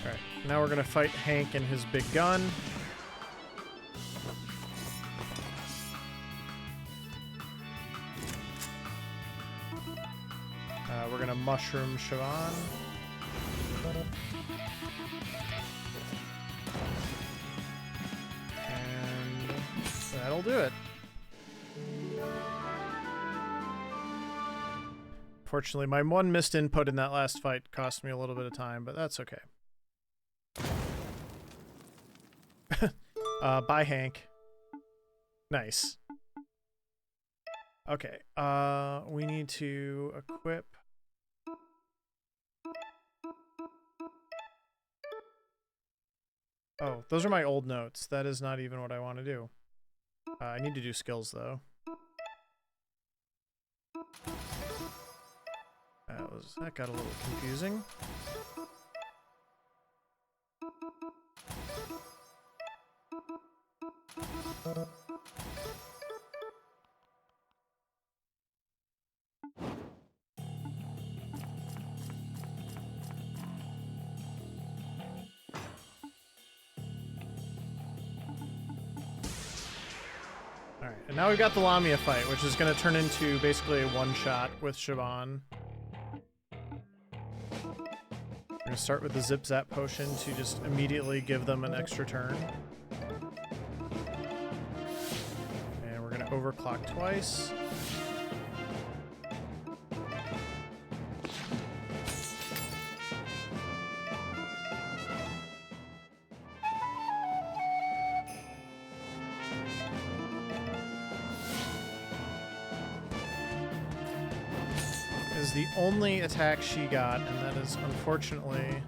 Alright, now we're gonna fight Hank and his big gun. We're gonna mushroom Siobhan. And that'll do it. Fortunately, my one missed input in that last fight cost me a little bit of time, but that's okay. Bye, Hank. Nice. Okay, we need to equip... Oh, those are my old notes. That is not even what I want to do. I need to do skills, though. That got a little confusing. Alright, and now we've got the Lamia fight, which is going to turn into basically a one-shot with Siobhan. We're going to start with the Zip Zap potion to just immediately give them an extra turn. And we're going to overclock twice. Is the only attack she got, and that is unfortunately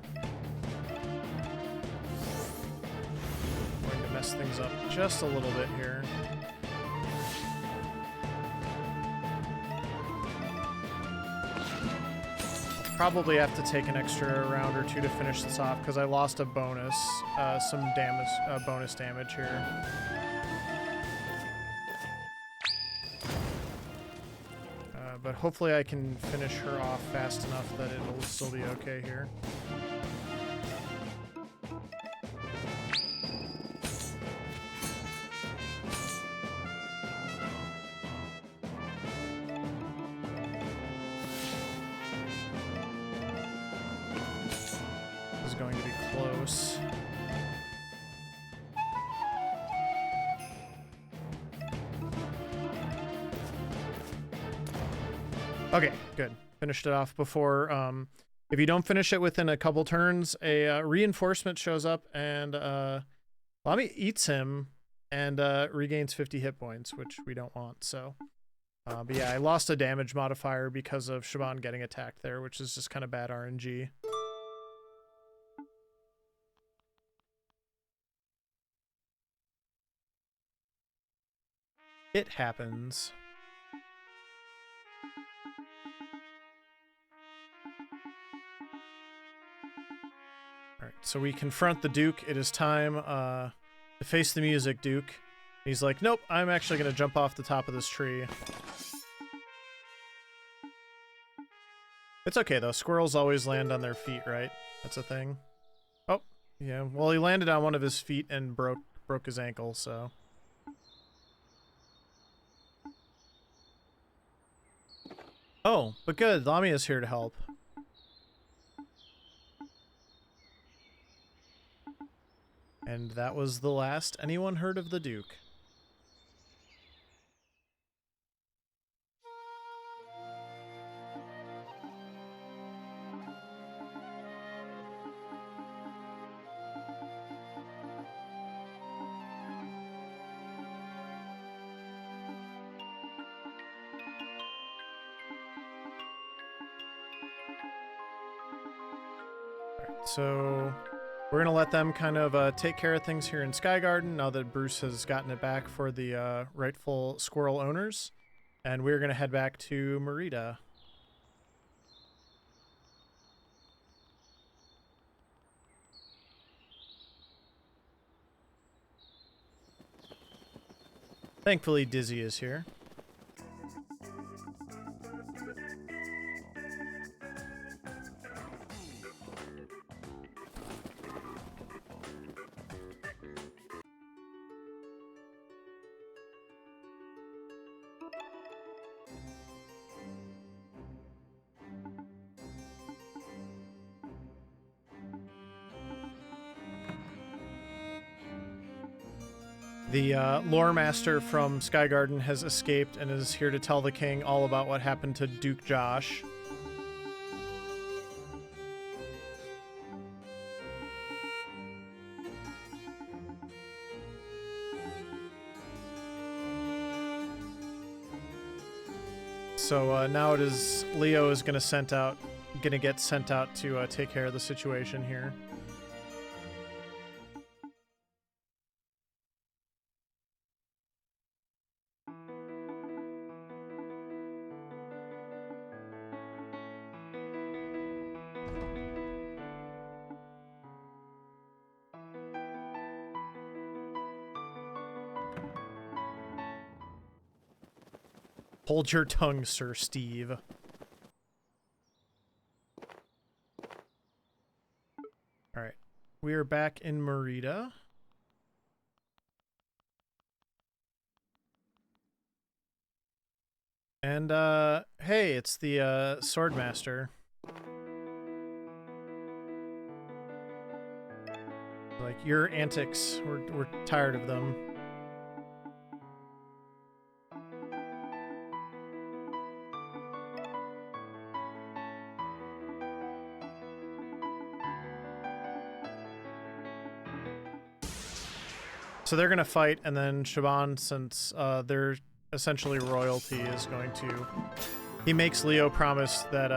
going to mess things up just a little bit here. Probably have to take an extra round or two to finish this off because I lost a bonus, some damage, bonus damage here. But hopefully I can finish her off fast enough that it'll still be okay here. This is going to be close. Okay, good. Finished it off before. If you don't finish it within a couple turns, a reinforcement shows up and Lami eats him and regains 50 hit points, which we don't want. So, but yeah, I lost a damage modifier because of Siobhan getting attacked there, which is just kind of bad RNG. It happens. Alright, so we confront the Duke. It is time to face the music, Duke. He's like, nope, I'm actually going to jump off the top of this tree. It's okay, though. Squirrels always land on their feet, right? That's a thing. Oh, yeah. Well, he landed on one of his feet and broke his ankle, so... Oh, but good. Lamia's here to help. And that was the last anyone heard of the Duke. so we're gonna let them kind of take care of things here in Sky Garden now that Bruce has gotten it back for the rightful squirrel owners, and we're gonna head back to Merida. Thankfully, Dizzy is here. The lore master from Sky Garden has escaped and is here to tell the king all about what happened to Duke Josh. So now it is Leo is gonna get sent out to take care of the situation here. Hold your tongue, Sir Steve. Alright. We are back in Merida. And, hey, it's the, Swordmaster. Like, your antics, we're tired of them. So they're gonna fight, and then Shaban, since they're essentially royalty, is going to... He makes Leo promise that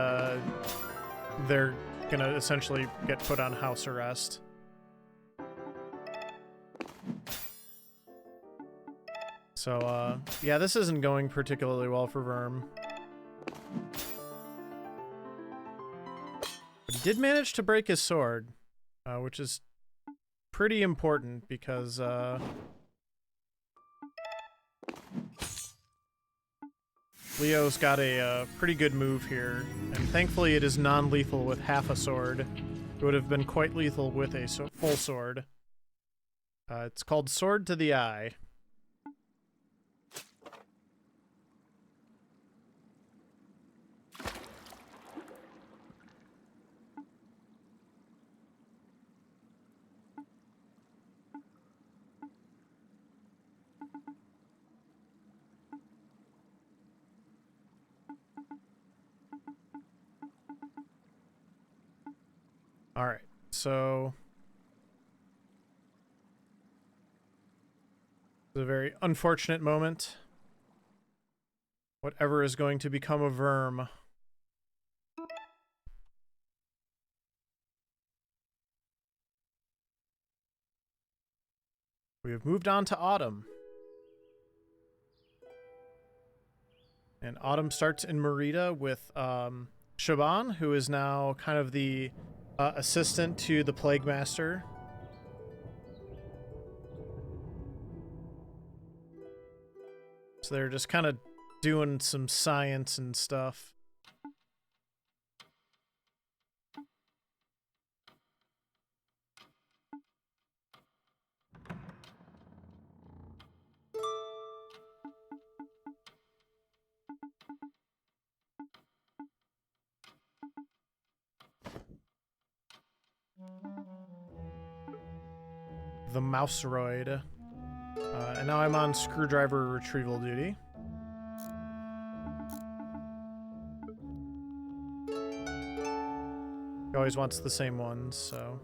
they're gonna essentially get put on house arrest. So, yeah, this isn't going particularly well for Verm. But he did manage to break his sword, which is pretty important because, Leo's got a pretty good move here, and thankfully it is non-lethal with half a sword. It would have been quite lethal with a full sword. It's called Sword to the Eye. Alright, so... It's a very unfortunate moment. Whatever is going to become of Verm. We have moved on to Autumn. And Autumn starts in Merida with Shaban, who is now kind of the assistant to the Plague Master. So they're just kind of doing some science and stuff. The Mouseroid. And now I'm on screwdriver retrieval duty. He always wants the same ones, so...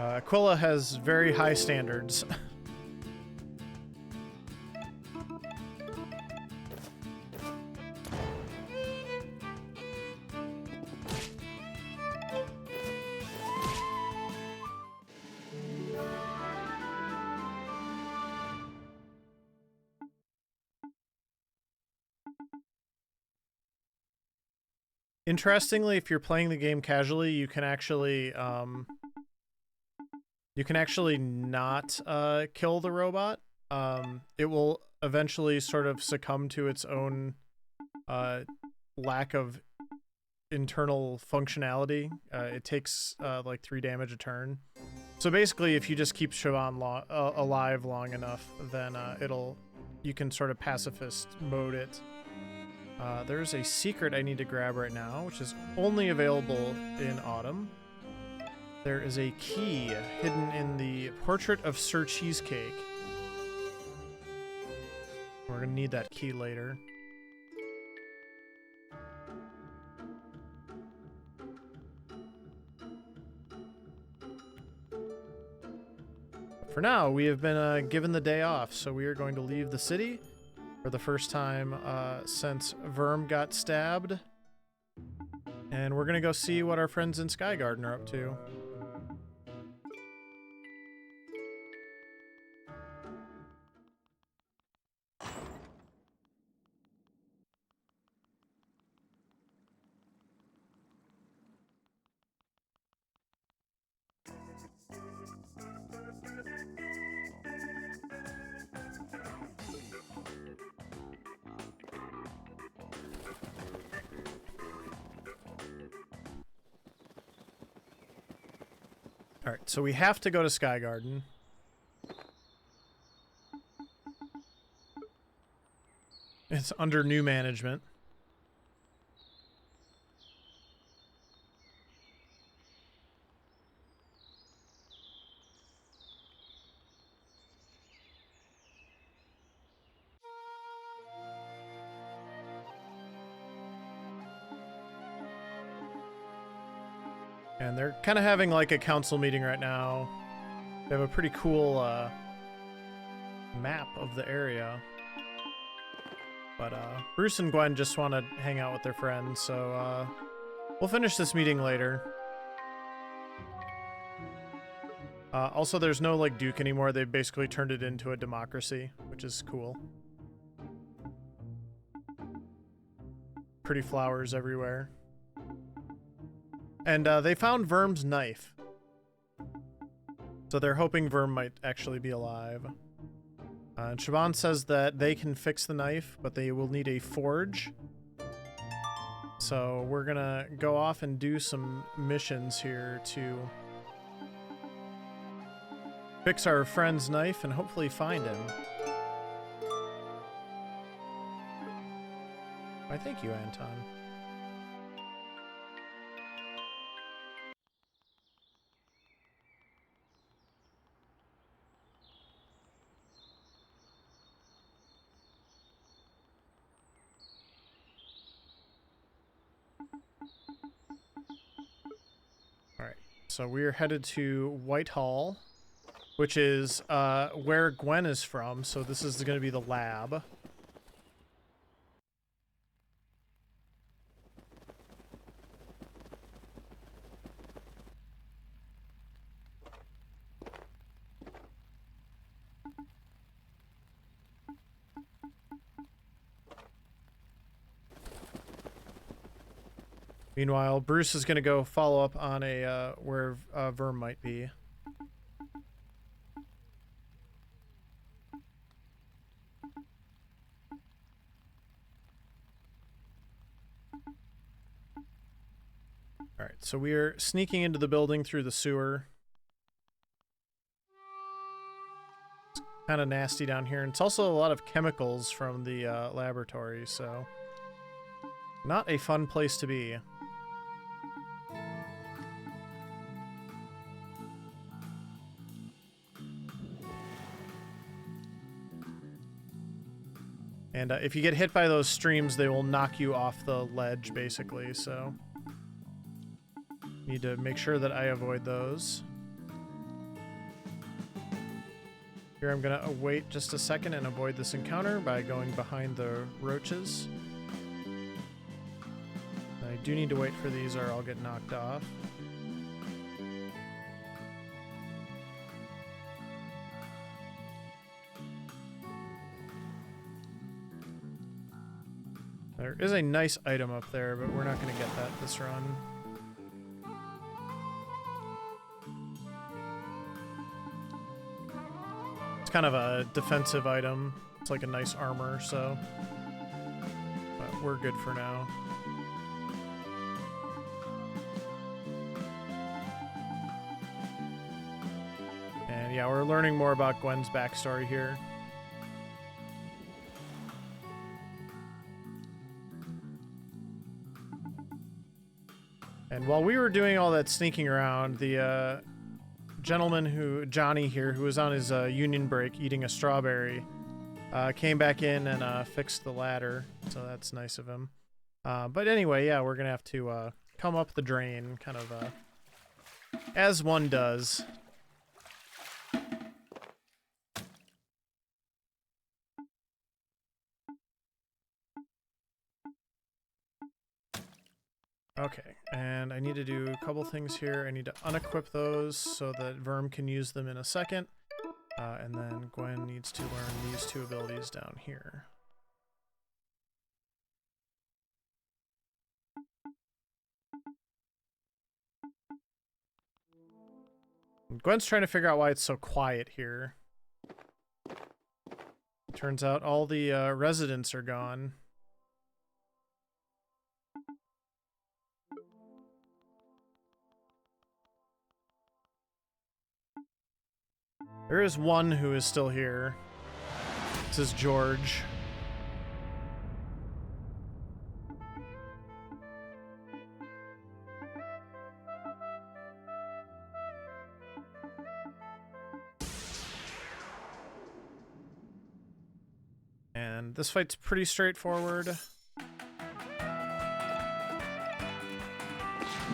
Aquila has very high standards. Interestingly, if you're playing the game casually, you can actually not kill the robot. It will eventually sort of succumb to its own lack of internal functionality. It takes like 3 damage a turn. So basically, if you just keep Siobhan alive long enough, then you can sort of pacifist mode it. There's a secret I need to grab right now, which is only available in Autumn. There is a key hidden in the Portrait of Sir Cheesecake. We're gonna need that key later. For now, we have been given the day off, so we are going to leave the city for the first time since Verm got stabbed. And we're gonna go see what our friends in Skygarden are up to. Alright, so we have to go to Skygarden. It's under new management. And they're kind of having like a council meeting right now. They have a pretty cool map of the area. But Bruce and Gwen just want to hang out with their friends, so we'll finish this meeting later. Also, there's no like Duke anymore. They've basically turned it into a democracy, which is cool. Pretty flowers everywhere. And they found Verm's knife. So they're hoping Verm might actually be alive. And Siobhan says that they can fix the knife, but they will need a forge. So we're gonna go off and do some missions here to fix our friend's knife and hopefully find him. Why, thank you, Anton. So we're headed to Whitehall, which is where Gwen is from, so this is going to be the lab. Meanwhile, Bruce is going to go follow up on a where Verm might be. Alright, so we are sneaking into the building through the sewer. It's kind of nasty down here, and it's also a lot of chemicals from the laboratory, so not a fun place to be. And if you get hit by those streams, they will knock you off the ledge, basically, so need to make sure that I avoid those. Here I'm gonna wait just a second and avoid this encounter by going behind the roaches. I do need to wait for these or I'll get knocked off. There is a nice item up there, but we're not going to get that this run. It's kind of a defensive item. It's like a nice armor, so... But we're good for now. And yeah, we're learning more about Gwen's backstory here. And while we were doing all that sneaking around, the gentleman Johnny here, who was on his union break eating a strawberry, came back in and fixed the ladder, so that's nice of him. But anyway, yeah, we're going to have to come up the drain, kind of as one does. Okay, and I need to do a couple things here. I need to unequip those so that Verm can use them in a second. And then Gwen needs to learn these two abilities down here. And Gwen's trying to figure out why it's so quiet here. Turns out all the residents are gone. There is one who is still here. This is George. And this fight's pretty straightforward.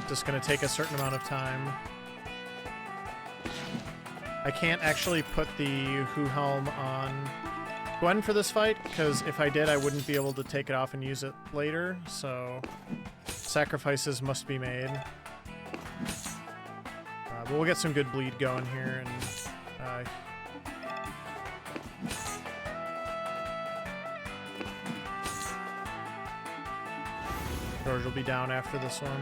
Just gonna take a certain amount of time. I can't actually put the Who Helm on Gwen for this fight, because if I did, I wouldn't be able to take it off and use it later, so sacrifices must be made. But we'll get some good bleed going here, and George will be down after this one.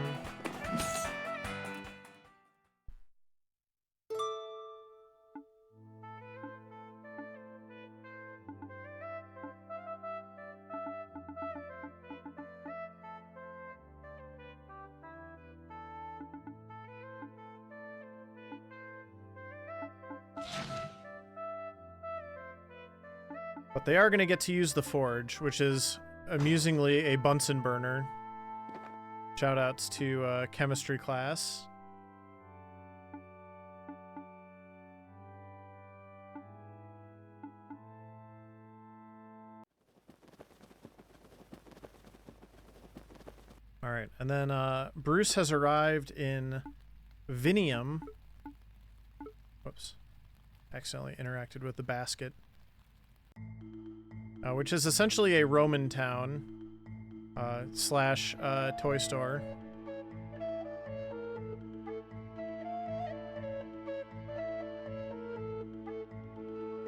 But they are going to get to use the forge, which is amusingly a Bunsen burner. Shoutouts to chemistry class. All right, and then Bruce has arrived in Vinium. Whoops. Accidentally interacted with the basket. Which is essentially a Roman town slash toy store.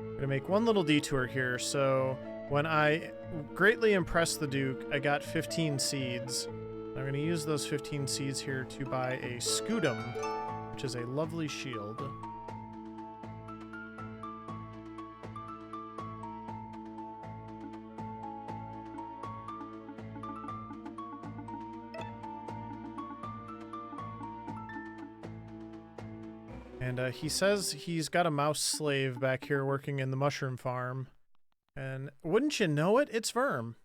I'm gonna make one little detour here. So when I greatly impressed the Duke, I got 15 seeds. I'm gonna use those 15 seeds here to buy a Scudum, which is a lovely shield. And he says he's got a mouse slave back here working in the mushroom farm. And wouldn't you know it, it's Verm.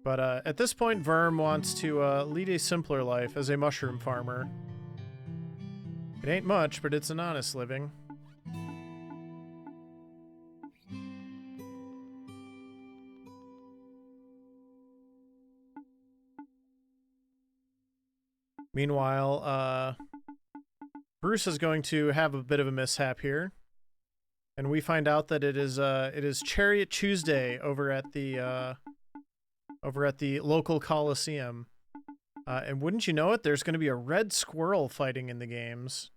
But at this point, Verm wants to lead a simpler life as a mushroom farmer. It ain't much, but it's an honest living. Meanwhile, Bruce is going to have a bit of a mishap here, and we find out that it is Chariot Tuesday over at the local Coliseum. And wouldn't you know it, there's going to be a red squirrel fighting in the games.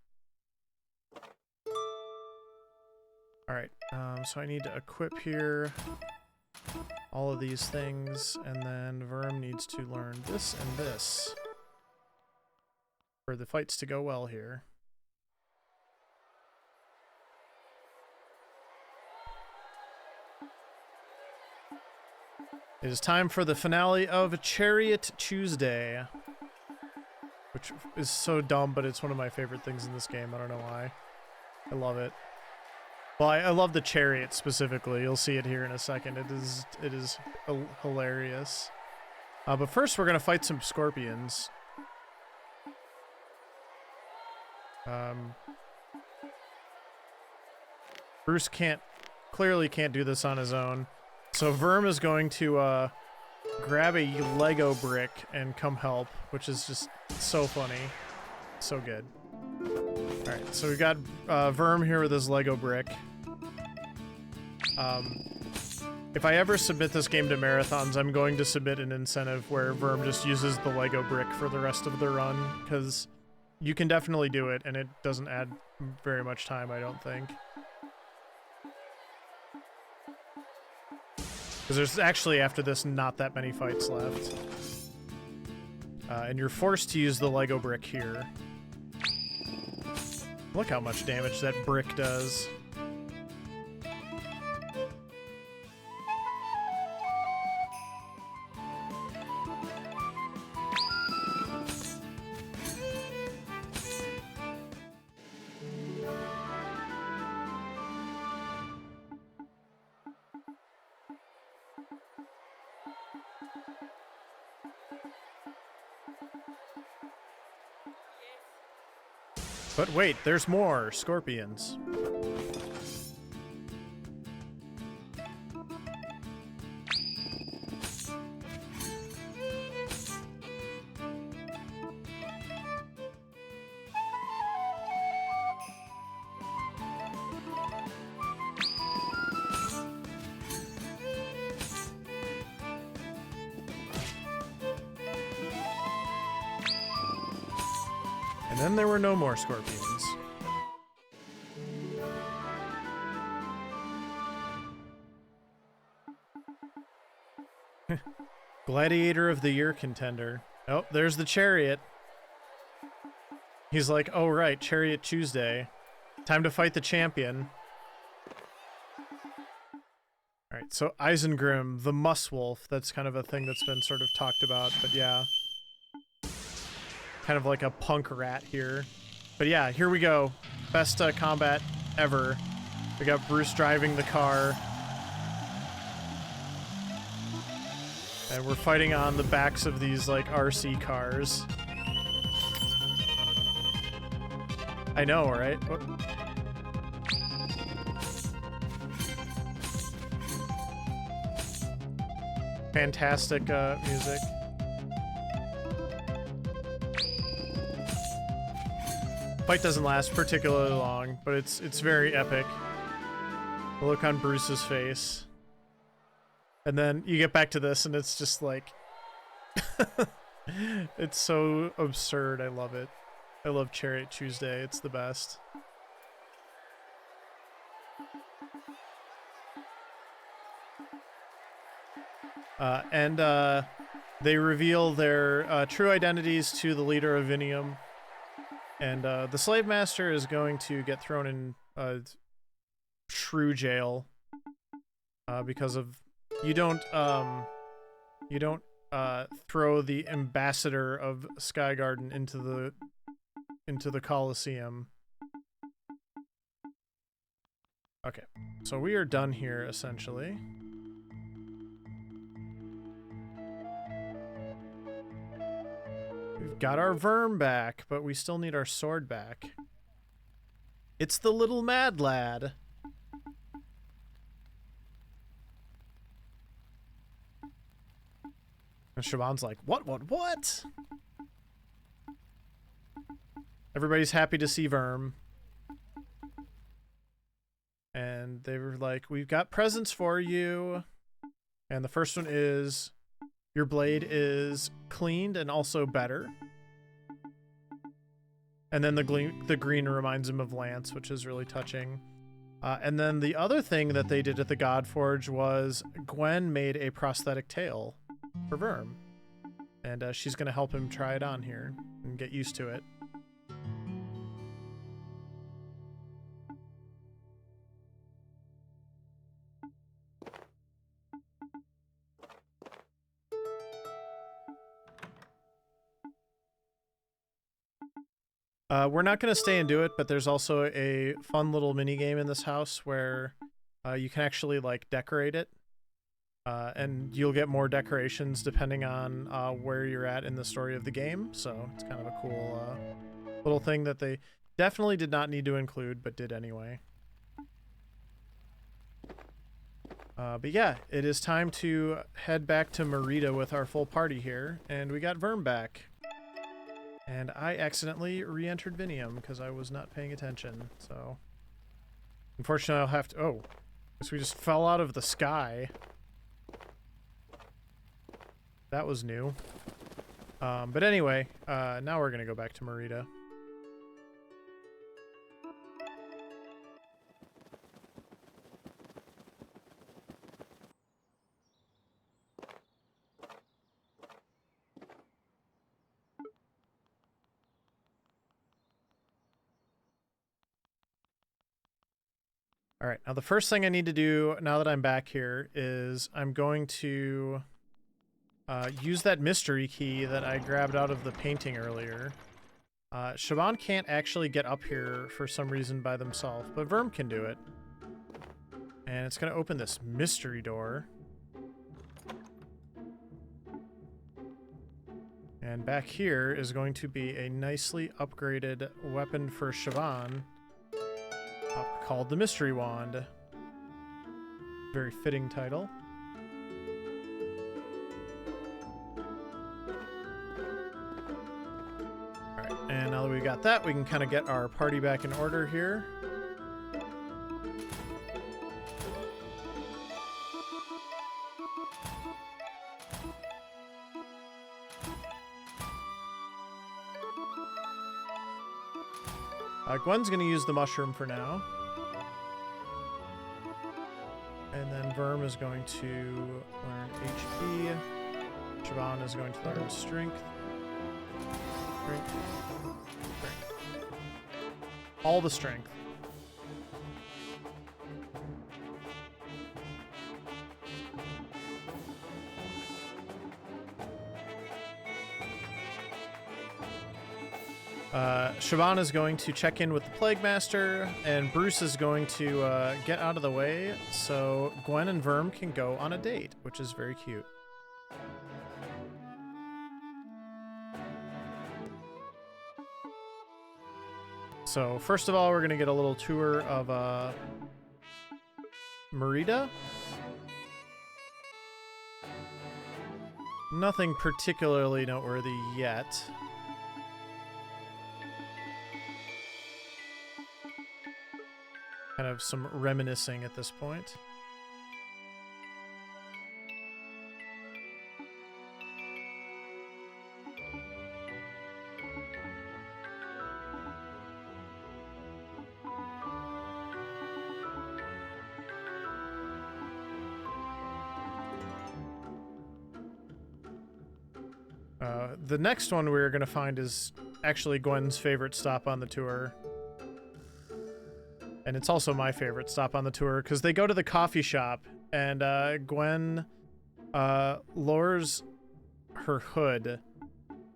Alright, so I need to equip here all of these things, and then Verm needs to learn this and this for the fights to go well here. It is time for the finale of Chariot Tuesday, which is so dumb, but it's one of my favorite things in this game. I don't know why. I love it. Well, I love the chariot specifically. You'll see it here in a second. It is hilarious. But first, we're gonna fight some scorpions. Bruce clearly can't do this on his own. So Verm is going to grab a Lego brick and come help, which is just so funny. So good. Alright, so we got Verm here with his Lego brick. If I ever submit this game to marathons, I'm going to submit an incentive where Verm just uses the Lego brick for the rest of the run, because you can definitely do it, and it doesn't add very much time, I don't think. Because there's actually, after this, not that many fights left. And you're forced to use the Lego brick here. Look how much damage that brick does. But wait, there's more scorpions. And then there were no more scorpions. Gladiator of the Year contender. Oh, there's the chariot. He's like, oh right, Chariot Tuesday. Time to fight the champion. Alright, so Isengrim, the Muswolf. That's kind of a thing that's been sort of talked about, but yeah. Kind of like a punk rat here. But yeah, here we go. Best combat ever. We got Bruce driving the car. And we're fighting on the backs of these, like, RC cars. I know, right? What? Fantastic music. Fight doesn't last particularly long, but it's very epic. The look on Bruce's face. And then you get back to this and it's just like it's so absurd. I love it. I love Chariot Tuesday. It's the best. They reveal their true identities to the leader of Vinium. And the slave master is going to get thrown in shrew jail because of you don't throw the ambassador of Skygarden into the Coliseum. Okay, so we are done here essentially. We've got our Verm back, but we still need our sword back. It's the little mad lad. And Shaban's like, what? everybody's happy to see Verm. And they were like, we've got presents for you. And the first one is, your blade is cleaned and also better. And then the green reminds him of Lance, which is really touching. And then the other thing that they did at the Godforge was Gwen made a prosthetic tail for Verm. And she's going to help him try it on here and get used to it. We're not going to stay and do it, but there's also a fun little mini game in this house where you can actually like decorate it, and you'll get more decorations depending on where you're at in the story of the game. So it's kind of a cool little thing that they definitely did not need to include, but did anyway. But yeah, it is time to head back to Merida with our full party here, and we got Verm back. And I accidentally re-entered Vinium because I was not paying attention, so... Unfortunately, I'll have to... Oh, guess we just fell out of the sky. That was new. But anyway, now we're gonna go back to Merida. All right, now the first thing I need to do now that I'm back here is I'm going to use that mystery key that I grabbed out of the painting earlier. Siobhan can't actually get up here for some reason by themselves, but Verm can do it. And it's going to open this mystery door. And back here is going to be a nicely upgraded weapon for Siobhan, called the Mystery Wand. Very fitting title. Alright, and now that we've got that, we can kind of get our party back in order here. Gwen's going to use the mushroom for now. And then Verm is going to learn HP. Siobhan is going to learn Strength. Strength. All the Strength. Siobhan is going to check in with the Plague Master, and Bruce is going to get out of the way so Gwen and Verm can go on a date, which is very cute. So first of all, we're going to get a little tour of Merida. Nothing particularly noteworthy yet. Kind of some reminiscing at this point. The next one we're going to find is actually Gwen's favorite stop on the tour. And it's also my favorite stop on the tour, because they go to the coffee shop, and Gwen lowers her hood,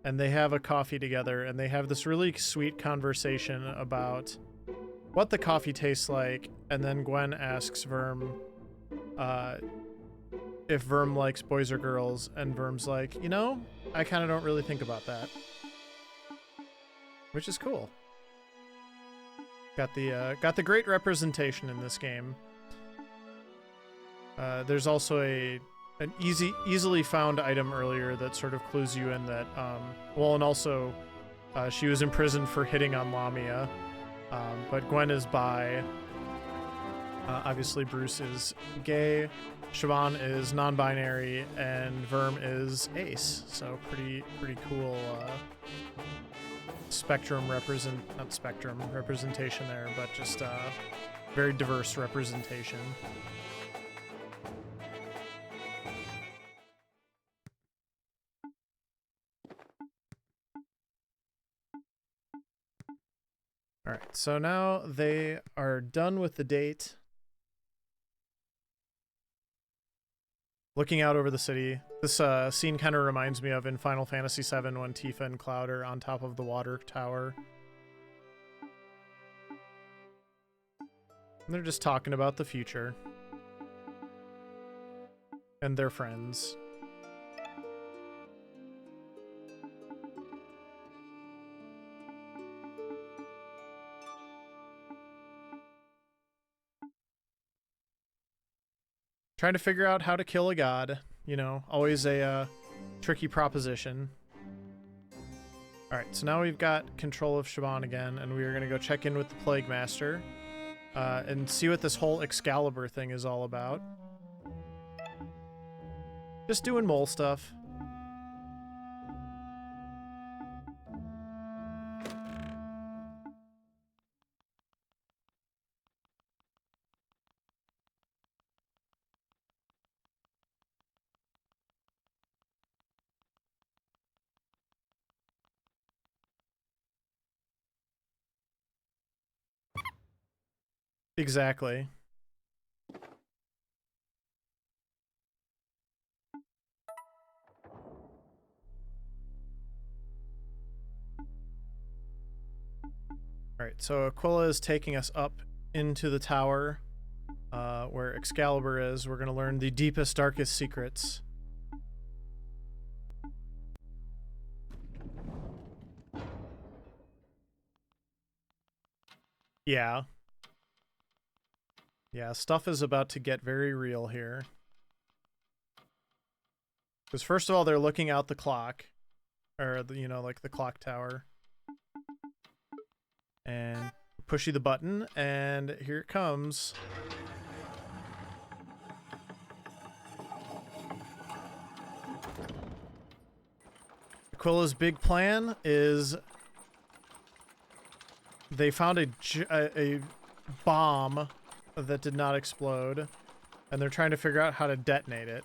and they have a coffee together, and they have this really sweet conversation about what the coffee tastes like, and then Gwen asks Verm if Verm likes boys or girls, and Verm's like, you know, I kind of don't really think about that. Which is cool. Got the great representation in this game. There's also an easily found item earlier that sort of clues you in that, well, and also She was imprisoned for hitting on Lamia, but Gwen is bi. Obviously, Bruce is gay. Siobhan is non-binary, and Verm is ace. So pretty cool representation there, but just very diverse representation. All right, so now they are done with the date. Looking out over the city. This scene kind of reminds me of in Final Fantasy VII when Tifa and Cloud are on top of the water tower. And they're just talking about the future. And their friends. Trying to figure out how to kill a god. You know, always a tricky proposition. Alright, so now we've got control of Siobhan again, and we are going to go check in with the Plague Master. And see what this whole Excalibur thing is all about. Just doing mole stuff. Exactly. Alright, so Aquila is taking us up into the tower where Excalibur is. We're going to learn the deepest, darkest secrets. Yeah. Yeah, stuff is about to get very real here. Because first of all, they're looking out the clock. Or, you know, like the clock tower. And pushy the button, and here it comes. Aquila's big plan is they found a bomb that did not explode, and they're trying to figure out how to detonate it.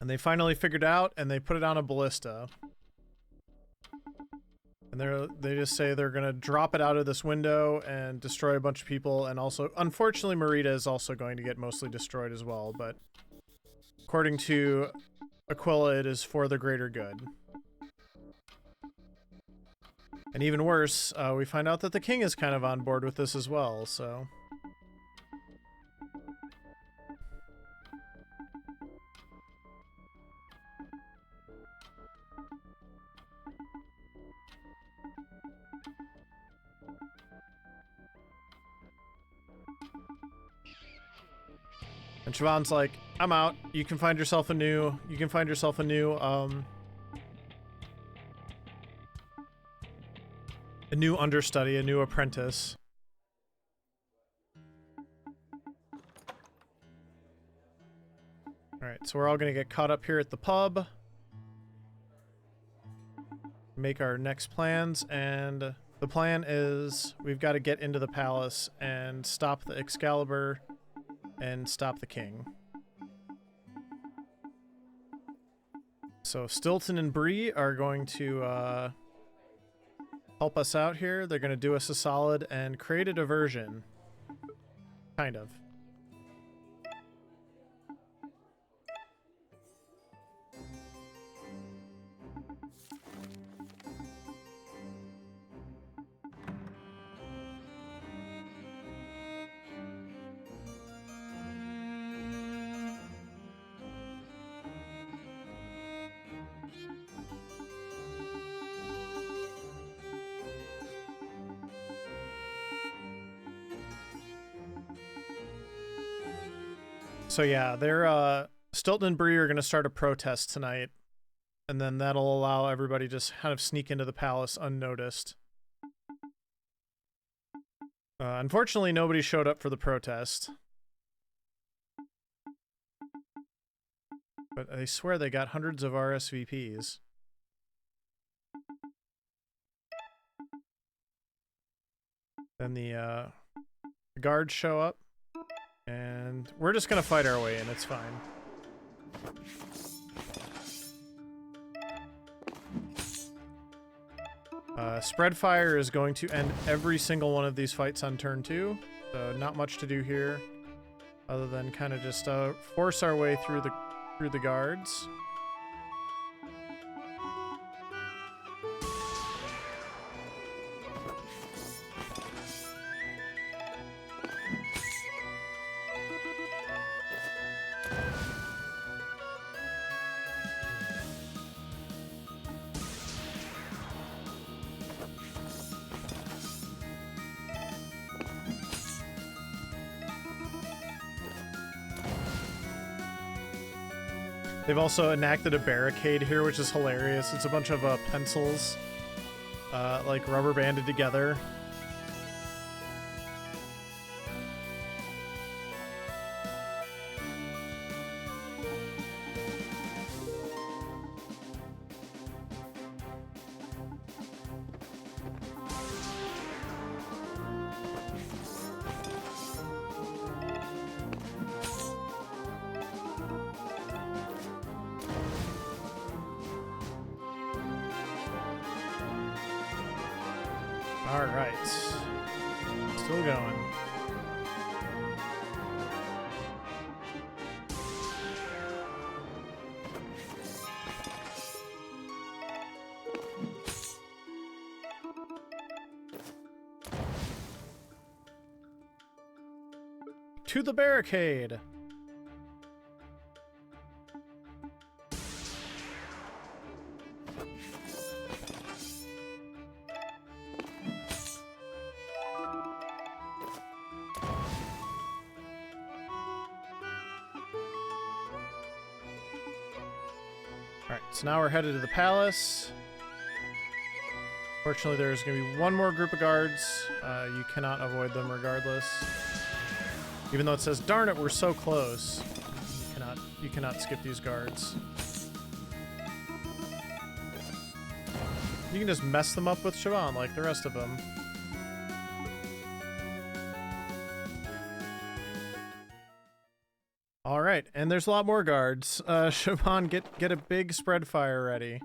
And they finally figured out, and they put it on a ballista. And they just say they're gonna drop it out of this window and destroy a bunch of people, and also, unfortunately, Marita is also going to get mostly destroyed as well, but according to Aquila, it is for the greater good. And even worse, we find out that the king is kind of on board with this as well, so... And Siobhan's like, I'm out. You can find yourself a new understudy, a new apprentice. Alright, so we're all gonna get caught up here at the pub. Make our next plans, and the plan is we've got to get into the palace and stop the Excalibur and stop the king. So Stilton and Bree are going to help us out here. They're going to do us a solid and create a diversion. Kind of. So yeah, they're Stilton and Bree are gonna start a protest tonight. and then that'll allow everybody to just kind of sneak into the palace unnoticed. Unfortunately, nobody showed up for the protest. But I swear they got hundreds of RSVPs. Then the guards show up, and we're just gonna fight our way in, it's fine. Spread fire is going to end every single one of these fights on turn 2, so not much to do here, other than kind of just force our way through the guards. They've also enacted a barricade here, which is hilarious. It's a bunch of pencils, like rubber banded together. All right, still going. To the barricade. Alright, so now we're headed to the palace. Fortunately, there's going to be one more group of guards. You cannot avoid them regardless. Even though it says, darn it, we're so close. You cannot skip these guards. You can just mess them up with Siobhan like the rest of them. Alright, and there's a lot more guards. Siobhan, get a big spread fire ready.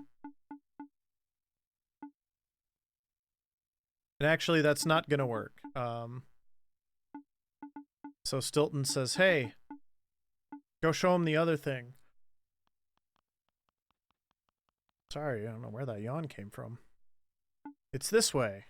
And actually, that's not gonna work. So Stilton says, hey, go show him the other thing. Sorry, I don't know where that yawn came from. It's this way.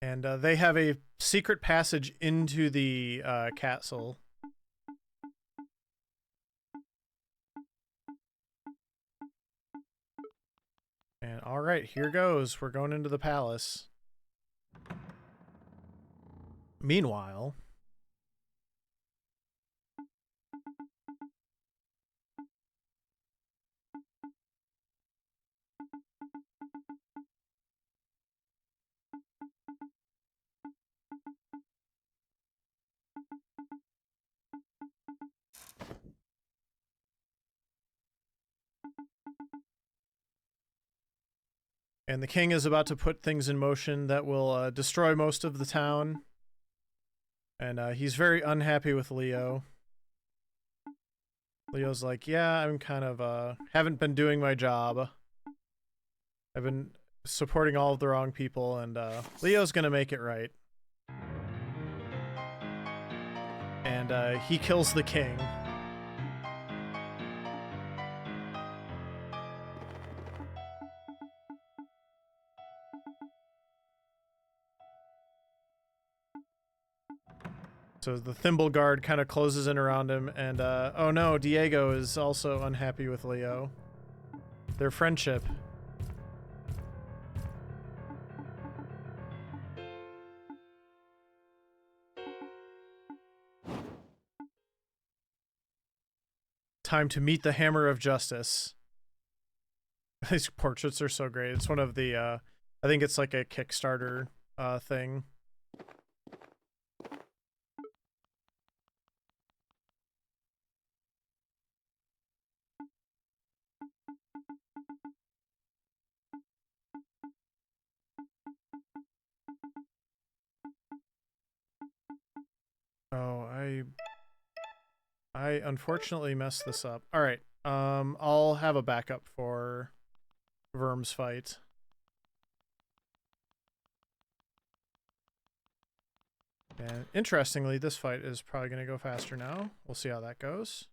And they have a secret passage into the castle. And alright, here goes. We're going into the palace. Meanwhile... And the king is about to put things in motion that will destroy most of the town. And he's very unhappy with Leo. Leo's like, yeah, I'm kind of, haven't been doing my job. I've been supporting all of the wrong people, and Leo's gonna make it right. And he kills the king. So the Thimble Guard kind of closes in around him, and oh no, Diego is also unhappy with Leo. their friendship. Time to meet the Hammer of Justice. These portraits are so great. It's one of the, I think it's like a Kickstarter thing. Oh, I unfortunately messed this up. All right. I'll have a backup for Verm's fight. And interestingly, this fight is probably going to go faster now. We'll see how that goes.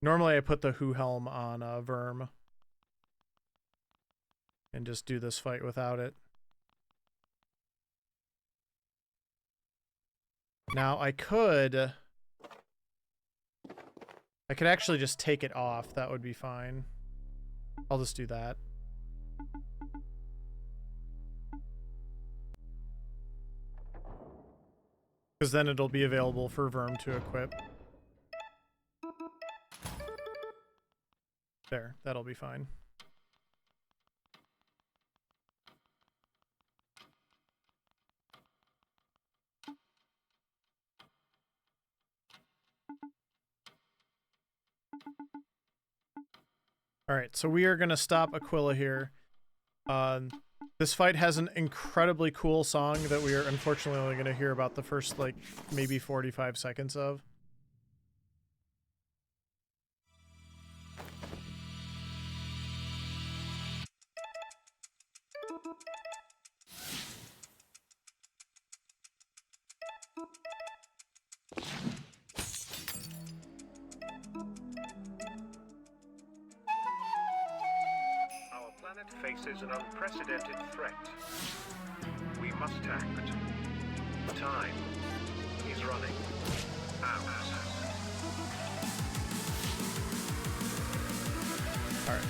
Normally I put the Who Helm on Verm and just do this fight without it. Now I could actually just take it off. That would be fine. I'll just do that. Because then it'll be available for Verm to equip. There, that'll be fine. Alright, so we are going to stop Aquila here. This fight has an incredibly cool song that we are unfortunately only going to hear about the first, like, maybe 45 seconds of. Faces an unprecedented threat. We must act. Time is running out. All right.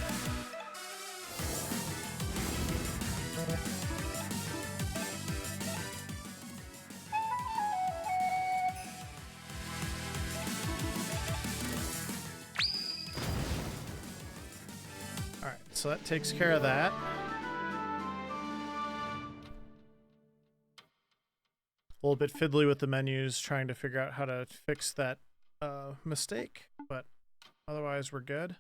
So that takes care of that. A little bit fiddly with the menus, trying to figure out how to fix that mistake, but otherwise we're good.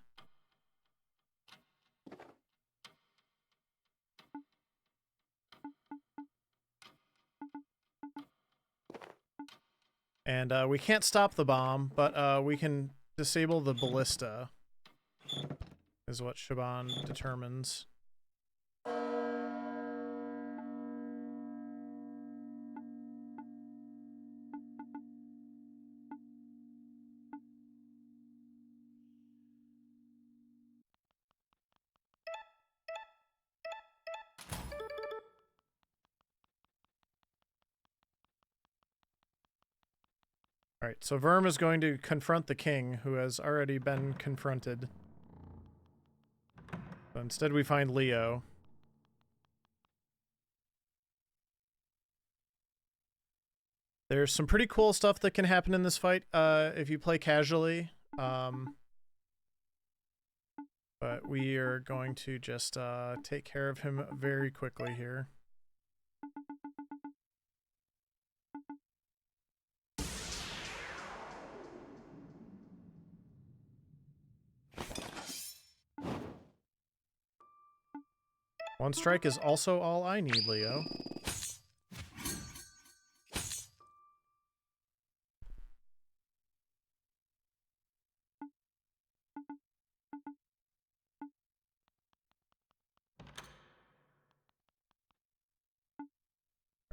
And we can't stop the bomb, but we can disable the ballista, is what Shaban determines. Alright, so Verm is going to confront the king, who has already been confronted. So instead we find Leo. There's some pretty cool stuff that can happen in this fight if you play casually. But we are going to just take care of him very quickly here. One strike is also all I need, Leo.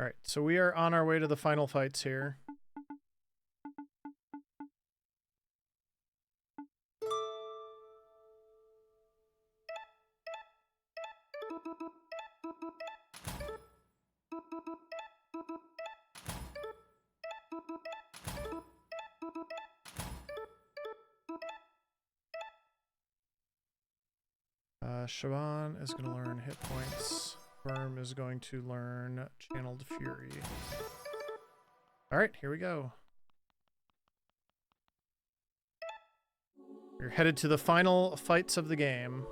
Alright, so we are on our way to the final fights here. Siobhan is going to learn hit points. Worm is going to learn Channeled Fury. Alright, here we go. You're headed to the final fights of the game.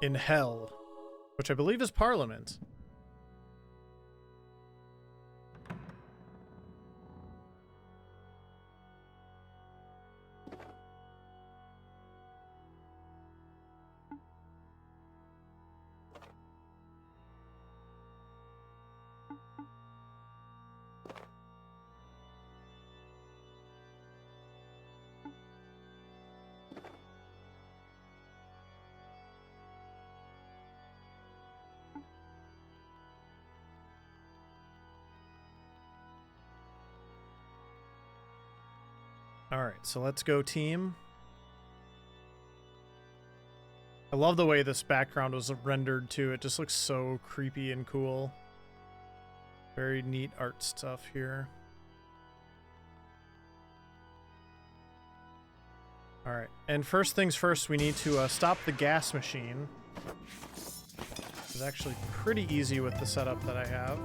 In Hell, which I believe is Parliament. Alright, so let's go, team. I love the way this background was rendered, too. It just looks so creepy and cool. Very neat art stuff here. Alright, and first things first, we need to stop the gas machine. It's actually pretty easy with the setup that I have.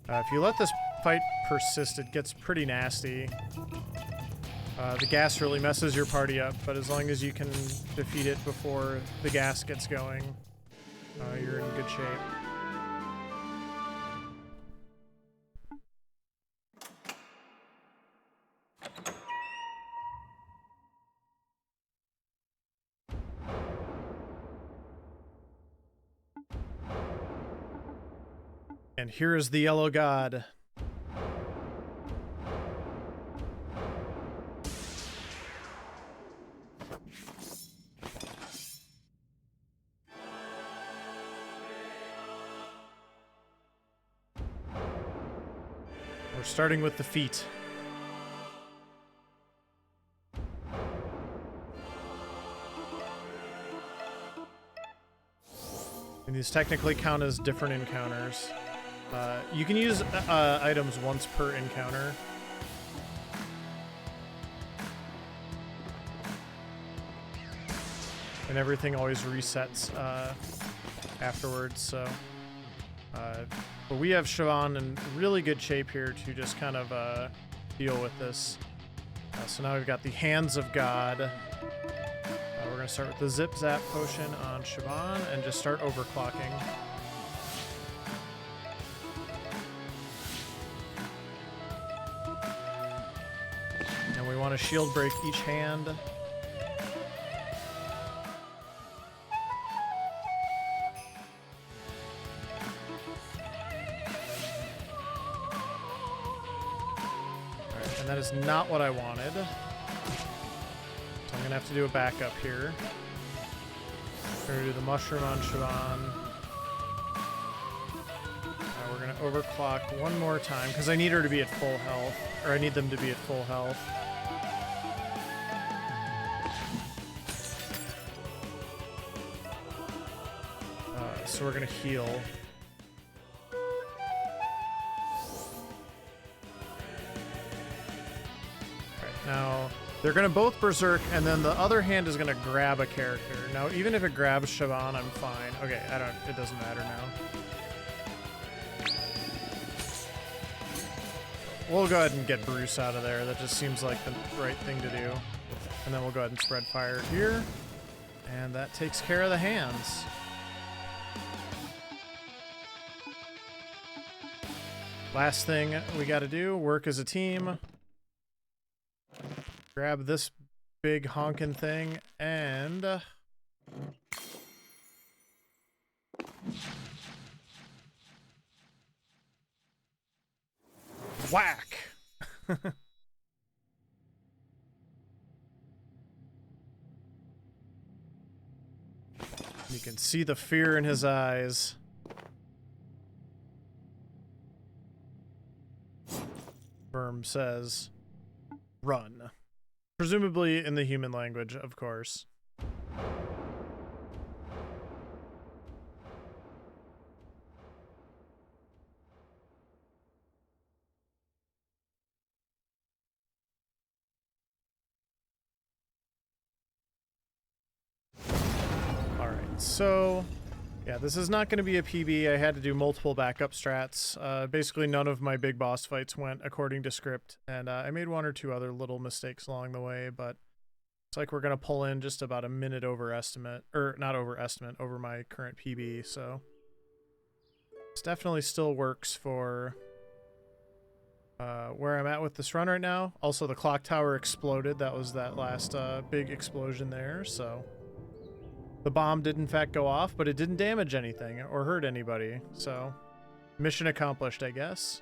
If you let this fight persist, it gets pretty nasty. The gas really messes your party up, but as long as you can defeat it before the gas gets going, you're in good shape. And here is the Yellow God. We're starting with the feet. And these technically count as different encounters. You can use items once per encounter. And everything always resets afterwards, so... but we have Siobhan in really good shape here to just kind of deal with this. So now we've got the Hands of God. We're going to start with the Zip Zap potion on Siobhan and just start overclocking. And we want to shield break each hand. And that is not what I wanted. So I'm going to have to do a backup here. We're going to do the mushroom on Siobhan. We're going to overclock one more time, because I need her to be at full health. Or I need them to be at full health. So we're going to heal. Now, they're going to both berserk, and then the other hand is going to grab a character. Now, even if it grabs Siobhan, I'm fine. Okay, it doesn't matter now. We'll go ahead and get Bruce out of there. That just seems like the right thing to do. And then we'll go ahead and spread fire here. And that takes care of the hands. Last thing we got to do, work as a team. Grab this big honkin' thing and whack. You can see the fear in his eyes. Verm says, run. Presumably in the human language, of course. Alright, so yeah, this is not going to be a PB. I had to do multiple backup strats. Basically, none of my big boss fights went according to script, and I made one or two other little mistakes along the way, but it's like we're going to pull in just about a minute over estimate, or not over estimate, over my current PB, so this definitely still works for where I'm at with this run right now. Also, the clock tower exploded. That was that last big explosion there, so the bomb did in fact go off, but it didn't damage anything or hurt anybody, so mission accomplished, I guess.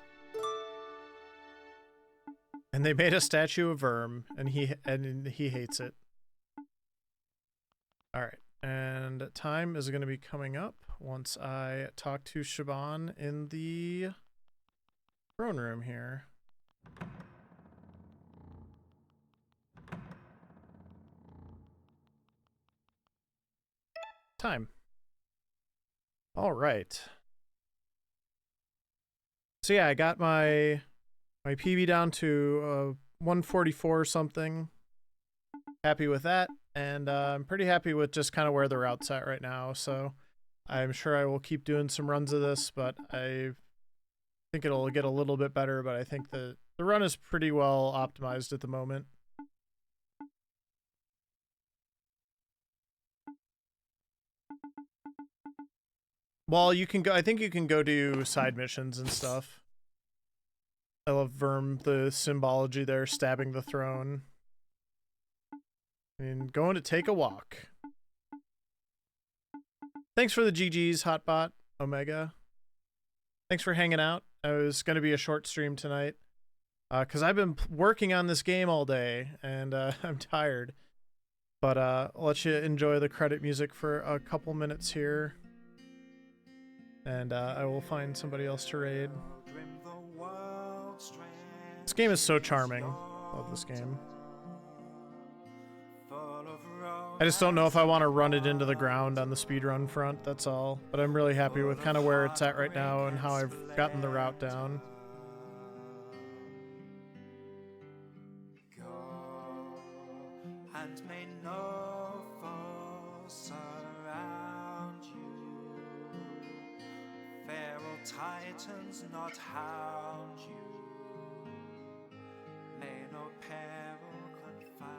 And they made a statue of Verm, and he hates it. Alright, and time is going to be coming up once I talk to Shaban in the throne room here. Time. Alright. So yeah, I got my PB down to 144 or something. Happy with that. And I'm pretty happy with just kind of where the route's at right now, so I'm sure I will keep doing some runs of this, but I think it'll get a little bit better, but I think the run is pretty well optimized at the moment. Well, you can go, I think you can go do side missions and stuff. I love Verm, the symbology there, stabbing the throne. And going to take a walk. Thanks for the GGs, Hotbot, Omega. Thanks for hanging out. It was going to be a short stream tonight. Because I've been working on this game all day, and I'm tired. But I'll let you enjoy the credit music for a couple minutes here. And I will find somebody else to raid. This game is so charming. Love this game. I just don't know if I want to run it into the ground on the speedrun front, that's all. But I'm really happy with kind of where it's at right now and how I've gotten the route down. And may no foe surround you. Feral titans not hound you. May no peril confound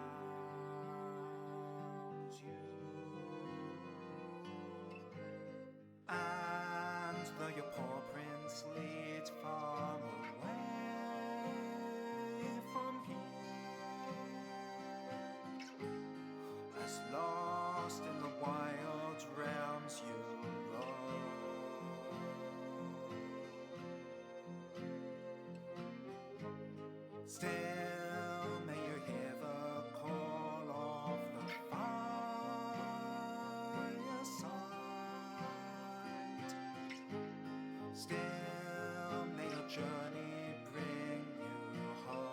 you. And though your paw prints lead far away from here, as lost in the wild realms you roam, still may you hear the call of the fireside. Still may your journey bring you home.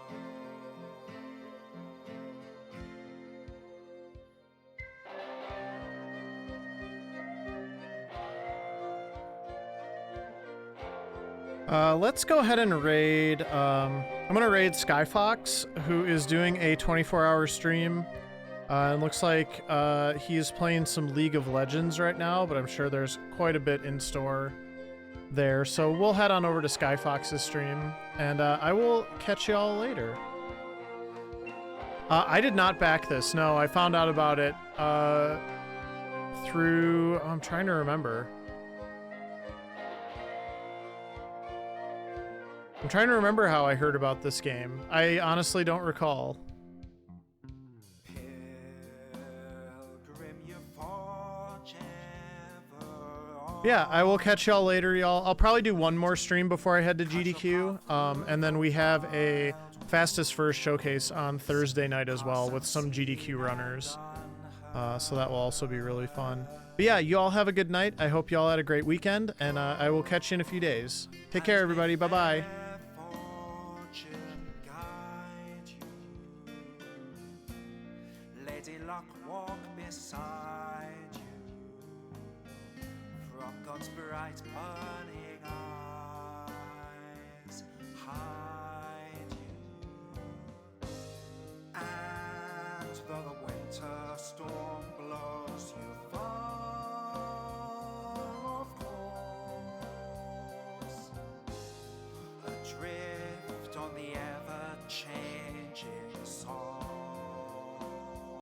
Let's go ahead and raid. I'm gonna raid Skyfox, who is doing a 24-hour stream. It looks like he is playing some League of Legends right now, but I'm sure there's quite a bit in store there. So we'll head on over to Skyfox's stream, and I will catch y'all later. I did not back this. No, I found out about it through... I'm trying to remember. I'm trying to remember how I heard about this game. I honestly don't recall. Yeah, I will catch y'all later, y'all. I'll probably do one more stream before I head to GDQ. And then we have a Fastest First showcase on Thursday night as well with some GDQ runners. So that will also be really fun. But yeah, you all have a good night. I hope y'all had a great weekend, and I will catch you in a few days. Take care, everybody. Bye-bye. beside you from God's bright burning eyes.